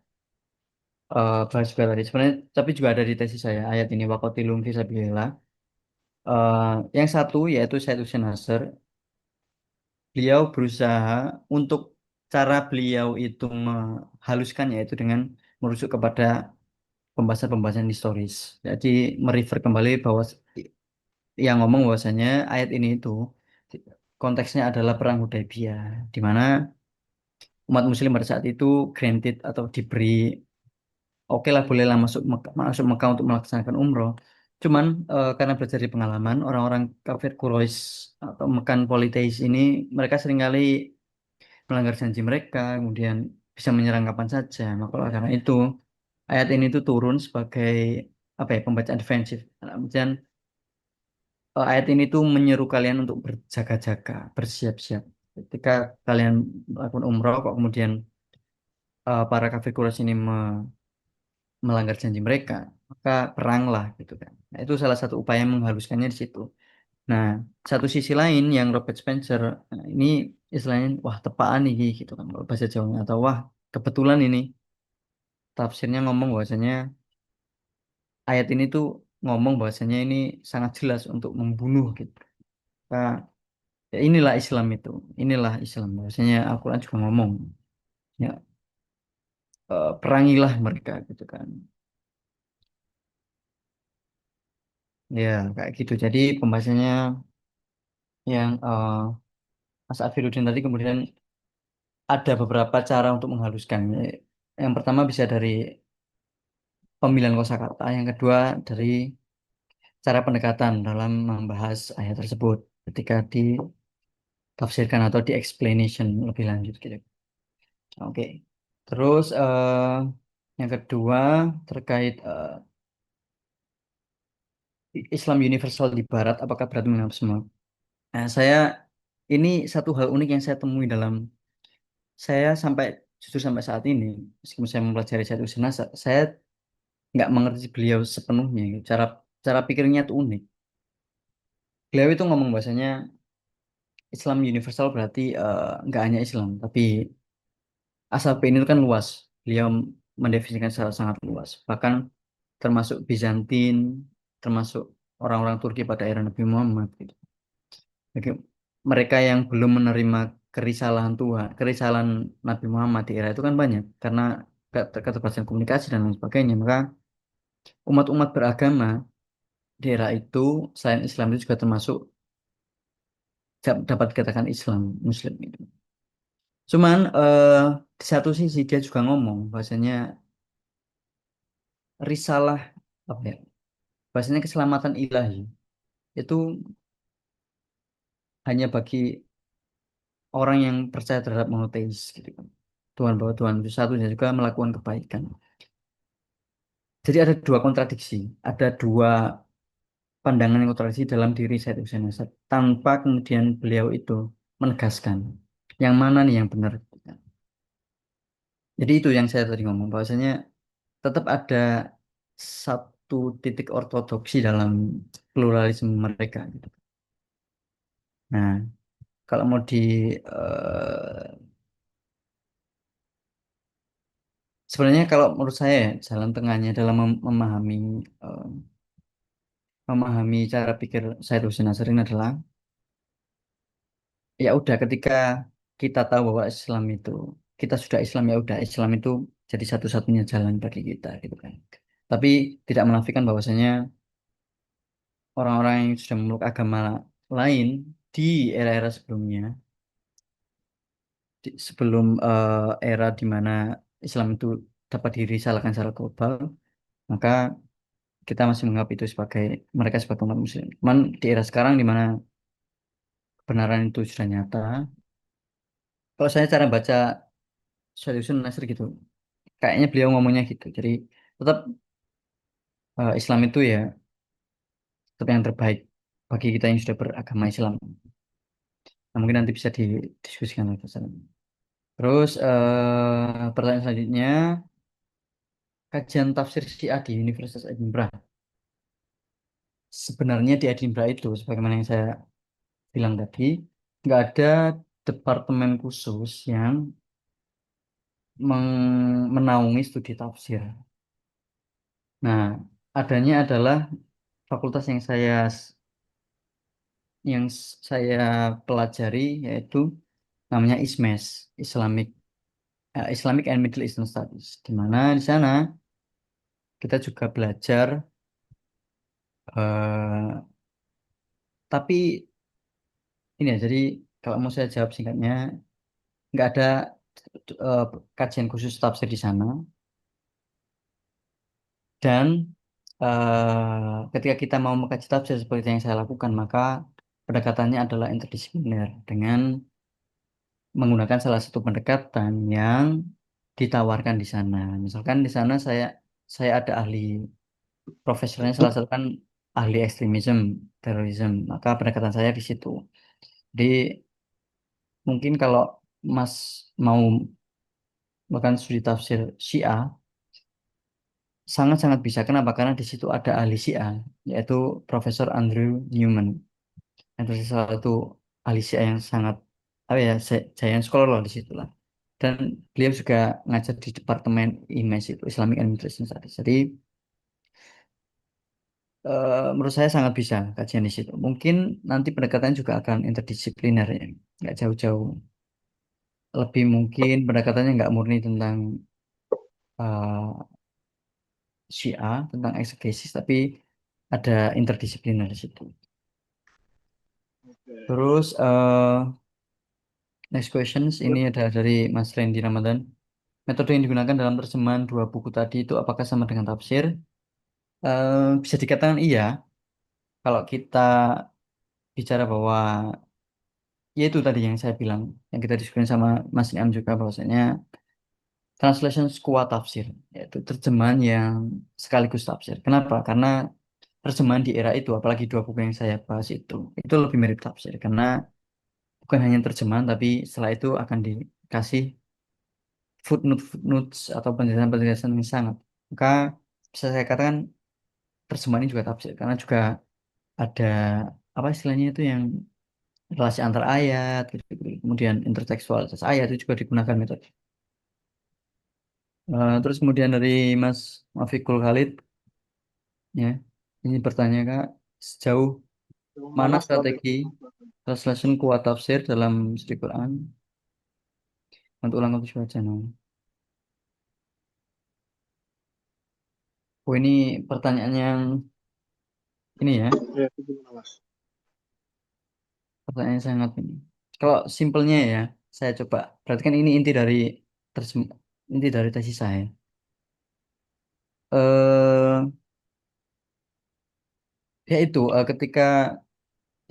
bahas juga tadi. Sebenarnya, tapi juga ada di tesis saya ayat ini waqatilum fisabilillah. Yang satu yaitu Said Hussein Nasr, beliau berusaha untuk cara beliau itu menghaluskan yaitu dengan merujuk kepada pembahasan-pembahasan historis. Jadi merefer kembali bahwa yang ngomong bahwasanya ayat ini itu konteksnya adalah perang Hudaybiyah, di mana umat Muslim pada saat itu granted atau diberi oke lah bolehlah masuk Mekah untuk melaksanakan umroh. Cuman karena belajar dari pengalaman orang-orang kafir Quraisy atau Mekkan politeis ini mereka seringkali melanggar janji mereka, kemudian bisa menyerang kapan saja. Maka oleh karena itu ayat ini tuh turun sebagai apa ya pembacaan defensif. Kemudian ayat ini tuh menyeru kalian untuk berjaga-jaga, bersiap-siap. Ketika kalian melakukan umroh, kok kemudian para kafir Quraisy ini melanggar janji mereka, maka peranglah gitu kan. Nah, itu salah satu upaya menghaluskannya di situ. Nah, satu sisi lain yang Robert Spencer, nah, ini istilahnya wah tepaan nih gitu kan kalau bahasa Jawanya atau wah kebetulan ini tafsirnya ngomong bahwasanya ayat ini tuh ngomong bahwasanya ini sangat jelas untuk membunuh gitu. Nah, ya inilah Islam itu, inilah Islam. Bahwasanya Al-Quran juga ngomong, ya perangilah mereka gitu kan. Ya kayak gitu. Jadi pembahasannya yang Mas Afiruddin tadi kemudian ada beberapa cara untuk menghaluskannya. Yang pertama bisa dari pemilihan kosakata, yang kedua dari cara pendekatan dalam membahas ayat tersebut ketika ditafsirkan atau di explanation lebih lanjut gitu. Oke. Terus yang kedua terkait Islam universal di Barat, apakah berarti menganggap semua? Nah, saya ini satu hal unik yang saya temui dalam saya sampai justru sampai saat ini, meskipun saya mempelajari Said Hussein Nasr, saya nggak mengerti beliau sepenuhnya. Gitu. Cara cara pikirnya itu unik. Beliau itu ngomong bahasanya Islam universal berarti nggak hanya Islam, tapi asal ini kan luas. Beliau mendefinisikan secara sangat luas. Bahkan termasuk Bizantin, termasuk orang-orang Turki pada era Nabi Muhammad. Gitu. Jadi, mereka yang belum menerima kerisalahan Tuhan, kerisalahan Nabi Muhammad di era itu kan banyak karena keterbatasan komunikasi dan lain sebagainya. Maka umat-umat beragama di era itu selain Islam itu juga termasuk dapat dikatakan Islam, Muslim itu. Cuman di satu sisi dia juga ngomong bahasanya risalah apa ya? Bahasanya keselamatan ilahi itu hanya bagi orang yang percaya terhadap monoteis gitu kan. Tuhan bahwa Tuhan itu satu dan juga melakukan kebaikan. Jadi ada dua kontradiksi, ada dua pandangan yang kontradiksi dalam diri Said Hussein Nasr tanpa kemudian beliau itu menegaskan yang mana nih yang benar. Gitu kan. Jadi itu yang saya tadi ngomong bahwasanya tetap ada satu titik ortodoksi dalam pluralisme mereka gitu. Nah, kalau mau sebenarnya kalau menurut saya ya, jalan tengahnya dalam eh, memahami cara pikir Said Hussein Nasr ini adalah ya udah ketika kita tahu bahwa Islam itu kita sudah Islam ya udah Islam itu jadi satu-satunya jalan bagi kita gitu kan. Tapi tidak menafikan bahwasanya orang-orang yang sudah memeluk agama lain di era-era sebelumnya, sebelum era di mana Islam itu dapat dirisalahkan secara global, maka kita masih menganggap itu sebagai mereka sebagai umat Muslim. Cuman di era sekarang di mana kebenaran itu sudah nyata, kalau saya cara baca Solution Nasr gitu, kayaknya beliau ngomongnya gitu. Jadi tetap Islam itu ya tetap yang terbaik bagi kita yang sudah beragama Islam. Nah, mungkin nanti bisa didiskusikan lagi. Terus pertanyaan selanjutnya, kajian tafsir Syiah di Universitas Edinburgh. Sebenarnya di Edinburgh itu, sebagaimana yang saya bilang tadi, nggak ada departemen khusus yang menaungi studi tafsir. Nah, adanya adalah fakultas yang saya pelajari yaitu namanya ISMES, Islamic and Middle Eastern Studies, di mana di sana kita juga belajar, tapi ini ya, jadi kalau mau saya jawab singkatnya, nggak ada eh, kajian khusus tafsir di sana, dan ketika kita mau mengkaji tafsir seperti yang saya lakukan, maka pendekatannya adalah interdisipliner dengan menggunakan salah satu pendekatan yang ditawarkan di sana. Misalkan di sana saya ada ahli profesornya salah satu kan ahli ekstremisme, terorisme, maka pendekatan saya di situ. Jadi mungkin kalau Mas mau melakukan studi tafsir Syiah, sangat-sangat bisa. Kenapa? Karena di situ ada ahli Syiah, yaitu Profesor Andrew Newman. Itu salah satu ahli Syiah yang sangat, apa ya, giant scholar lah di situ lah. dan beliau juga ngajar di Departemen IMES itu Islamic Administration Studies. Jadi menurut saya sangat bisa kajian di situ. Mungkin nanti pendekatan juga akan interdisipliner ya, nggak jauh-jauh. Lebih mungkin pendekatannya nggak murni tentang uh, Syiah, tentang eksegesis, tapi ada interdisipliner di situ. Oke. Terus next questions ini ada dari Mas Randy Ramadan. Metode yang digunakan dalam terjemahan dua buku tadi itu apakah sama dengan tafsir? Bisa dikatakan iya. Kalau kita bicara bahwa ya itu tadi yang saya bilang, yang kita diskusi sama Mas Niam juga bahwasanya translation kuat tafsir, yaitu terjemahan yang sekaligus tafsir. Kenapa? Karena terjemahan di era itu, apalagi dua buku yang saya bahas itu lebih mirip tafsir karena bukan hanya terjemahan, tapi setelah itu akan dikasih footnotes atau penjelasan-penjelasan yang sangat. Maka bisa saya katakan terjemahan ini juga tafsir karena juga ada apa istilahnya itu yang relasi antar ayat, gitu. Kemudian intertekstualitas ayat itu juga digunakan metode. Terus kemudian dari Mas Mafikul Khalid, ya, ini bertanya Kak, sejauh mana Mana strategi translation kuat tafsir dalam studi Quran untuk ulang kamus bacaan? Oh ini pertanyaan yang ini ya, Ya, itu gimana, Mas? pertanyaan yang sangat ini. Kalau simpelnya ya, saya coba perhatikan ini terjem- inti dari tesis saya. Eh, Yaitu ketika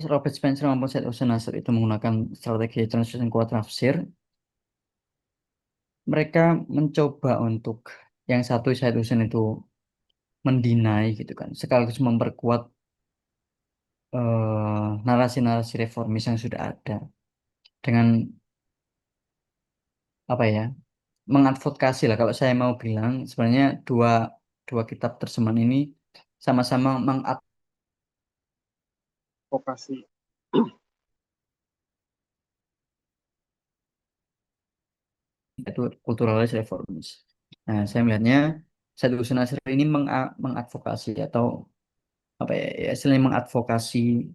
Robert Spencer maupun Said Hussein Nasr itu menggunakan strategi translation kuat tafsir, mereka mencoba untuk yang satu Said Hussein itu mendinai gitu kan, sekaligus memperkuat narasi-narasi reformis yang sudah ada dengan apa ya, mengadvokasi lah kalau saya mau bilang sebenarnya dua dua kitab terjemahan ini sama-sama Vokasi. itu kulturalis reformis. Nah, saya melihatnya Said Hussein Nasr ini mengadvokasi atau apa ya, ya, istilahnya mengadvokasi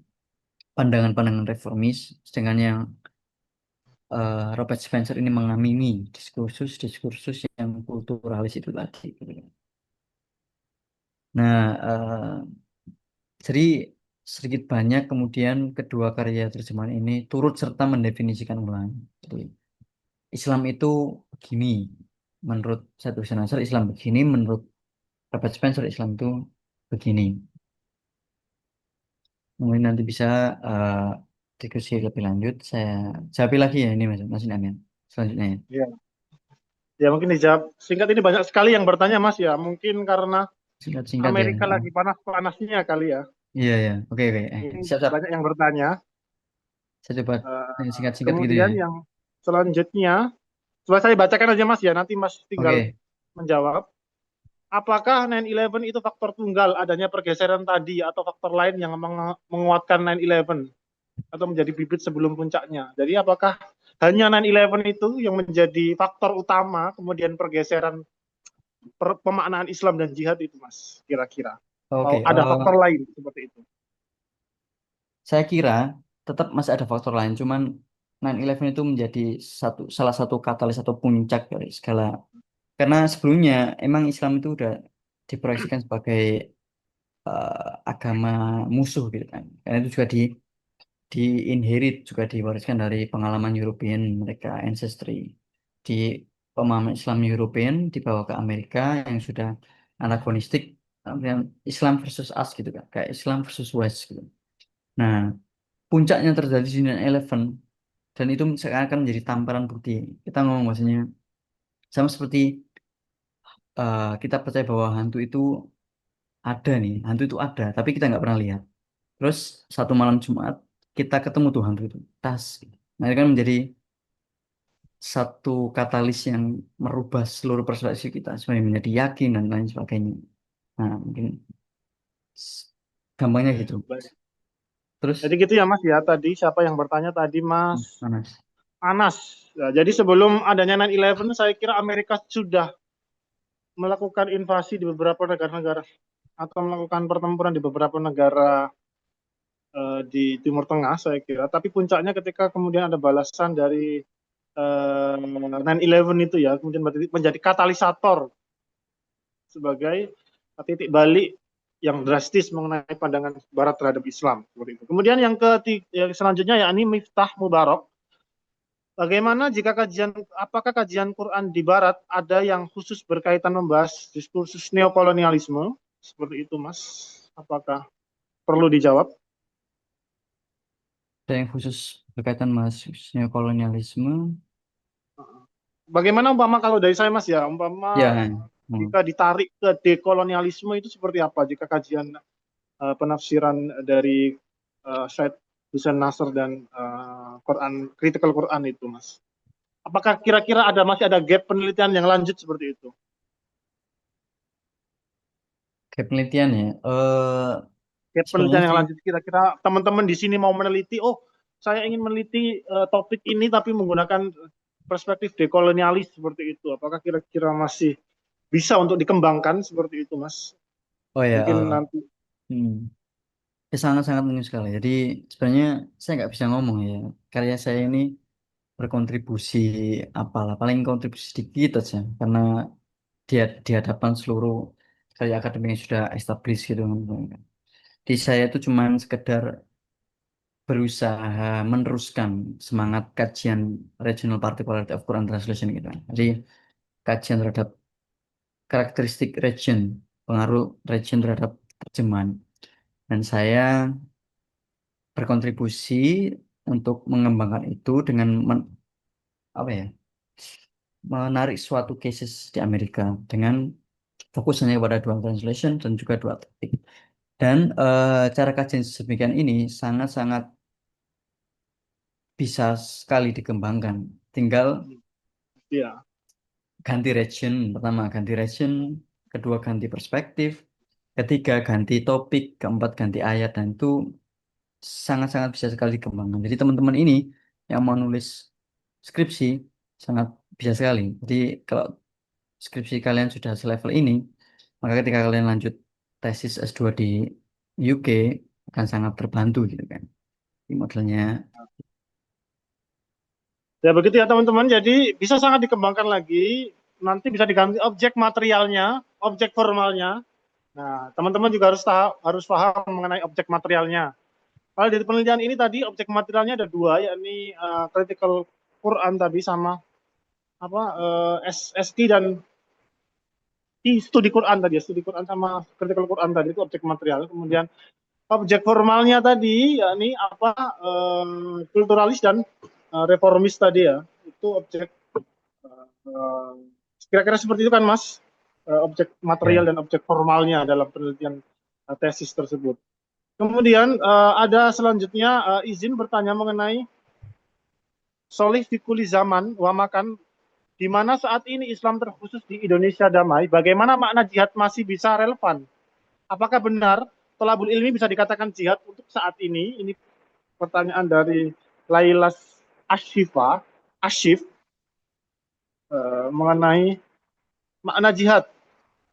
pandangan-pandangan reformis, sedangkan yang Robert Spencer ini mengamini diskursus yang kulturalis itu tadi, gitu. Nah, jadi sedikit banyak kemudian kedua karya terjemahan ini turut serta mendefinisikan ulang. Jadi Islam itu begini, menurut Said Hussein Nasr Islam begini, menurut Robert Spencer Islam itu begini. Mungkin nanti bisa eh, diskusi lebih lanjut. Saya jawab lagi ya ini Mas Amin. Selanjutnya ya. Ya. Ya, mungkin dijawab singkat, ini banyak sekali yang bertanya, Mas, ya. Mungkin karena Singkat-singkat ya. Amerika lagi panas-panasnya kali ya. Iya ya. Oke oke. Ini Siap-siap. banyak yang bertanya. Saya coba singkat-singkat gitu ya. Kemudian yang selanjutnya, coba saya bacakan aja, Mas, ya. Nanti Mas tinggal Oke. menjawab. Apakah 9/11 itu faktor tunggal adanya pergeseran tadi atau faktor lain yang menguatkan 9/11 atau menjadi bibit sebelum puncaknya? Jadi apakah hanya 9/11 itu yang menjadi faktor utama kemudian pergeseran pemaknaan Islam dan jihad itu, Mas, kira-kira? Oke. Atau ada faktor lain seperti itu? Saya kira tetap masih ada faktor lain. Cuman 9/11 itu menjadi salah satu katalis atau puncak dari segala. Karena sebelumnya emang Islam itu udah diproyeksikan sebagai agama musuh gitu kan. Karena itu juga di-inherit juga diwariskan dari pengalaman European mereka ancestry di pemahaman Islam European dibawa ke Amerika yang sudah anakronistik yang Islam versus us gitu kan kayak Islam versus West gitu. Nah, puncaknya terjadi di 9/11 dan itu sekarang akan menjadi tamparan bukti. Kita ngomong maksudnya sama seperti kita percaya bahwa hantu itu ada nih, hantu itu ada, tapi kita nggak pernah lihat. Terus satu malam Jumat kita ketemu tuh hantu itu, tas. Nah, itu kan menjadi satu katalis yang merubah seluruh perspektif kita, sebenarnya menjadi yakin dan lain sebagainya. Nah, mungkin s- gampangnya gitu. Baik. Terus, Jadi gitu ya, Mas, ya. Tadi siapa yang bertanya tadi, Mas Anas. Anas? Ya, jadi sebelum adanya 9/11 saya kira Amerika sudah melakukan invasi di beberapa negara-negara atau melakukan pertempuran di beberapa negara di Timur Tengah saya kira. Tapi puncaknya ketika kemudian ada balasan dari 9/11 itu ya, kemudian menjadi katalisator sebagai titik balik yang drastis mengenai pandangan Barat terhadap Islam seperti itu. Kemudian yang selanjutnya yakni Miftah Mubarak. Bagaimana jika apakah kajian Quran di Barat ada yang khusus berkaitan membahas diskursus neokolonialisme seperti itu, Mas? Apakah perlu dijawab? Ada yang khusus berkaitan mahasiswa kolonialisme. Bagaimana umpama kalau dari saya, Mas, ya, umpama Ya, jika ditarik ke dekolonialisme itu seperti apa jika kajian penafsiran dari Syed Hussein Nasr dan critical Quran itu, Mas? Apakah kira-kira masih ada gap penelitian yang lanjut seperti itu? kayak penelitian ya. Gap Sebenarnya penelitian yang sih, lanjut kira-kira teman-teman di sini mau meneliti, oh saya ingin meneliti topik ini tapi menggunakan perspektif dekolonialis seperti itu. Apakah kira-kira masih bisa untuk dikembangkan seperti itu, Mas? oh ya, Mungkin nanti. sangat-sangat mungkin sekali. Jadi sebenarnya saya nggak bisa ngomong ya. Karya saya ini berkontribusi apalah, paling kontribusi sedikit aja. Karena di hadapan seluruh karya akademik yang sudah established gitu. Di saya itu cuman sekedar berusaha meneruskan semangat kajian regional particularity of Quran translation gitu. Jadi kajian terhadap karakteristik region, pengaruh region terhadap terjemahan. Dan saya berkontribusi untuk mengembangkan itu dengan apa ya, menarik suatu cases di Amerika dengan fokusnya pada dual translation dan juga dual topik. Dan cara kajian sedemikian ini sangat-sangat bisa sekali dikembangkan. Tinggal Ya, ganti region, pertama ganti region, kedua ganti perspektif, ketiga ganti topik, keempat ganti ayat, dan itu sangat-sangat bisa sekali dikembangkan. Jadi teman-teman ini yang mau nulis skripsi sangat bisa sekali. Jadi kalau skripsi kalian sudah selevel ini, maka ketika kalian lanjut tesis S2 di UK akan sangat terbantu gitu kan. Ini modelnya. ya begitu ya teman-teman. Jadi bisa sangat dikembangkan lagi. Nanti bisa diganti objek materialnya, objek formalnya. Nah, teman-teman juga harus paham mengenai objek materialnya. Kalau dari penelitian ini tadi objek materialnya ada dua, yakni critical Quran tadi sama apa SST dan studi Quran tadi ya, studi Quran sama critical Quran tadi itu objek material. Kemudian objek formalnya tadi yakni apa kulturalis dan reformis tadi ya. Itu objek eh, kira-kira seperti itu kan Mas? Objek material Ya. dan objek formalnya dalam penelitian tesis tersebut. Kemudian ada selanjutnya izin bertanya mengenai Solih Fikuli Zaman Wamakan, di mana saat ini Islam terkhusus di Indonesia damai, bagaimana makna jihad masih bisa relevan? Apakah benar tolabul ilmi bisa dikatakan jihad untuk saat ini? Ini pertanyaan dari Lailas Ashif mengenai makna jihad.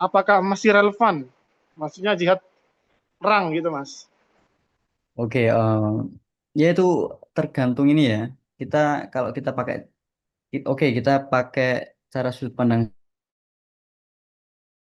Apakah masih relevan? Maksudnya jihad perang gitu, Mas. Oke, ya itu tergantung ini ya. Kita kalau kita pakai, oke kita pakai cara sudut pandang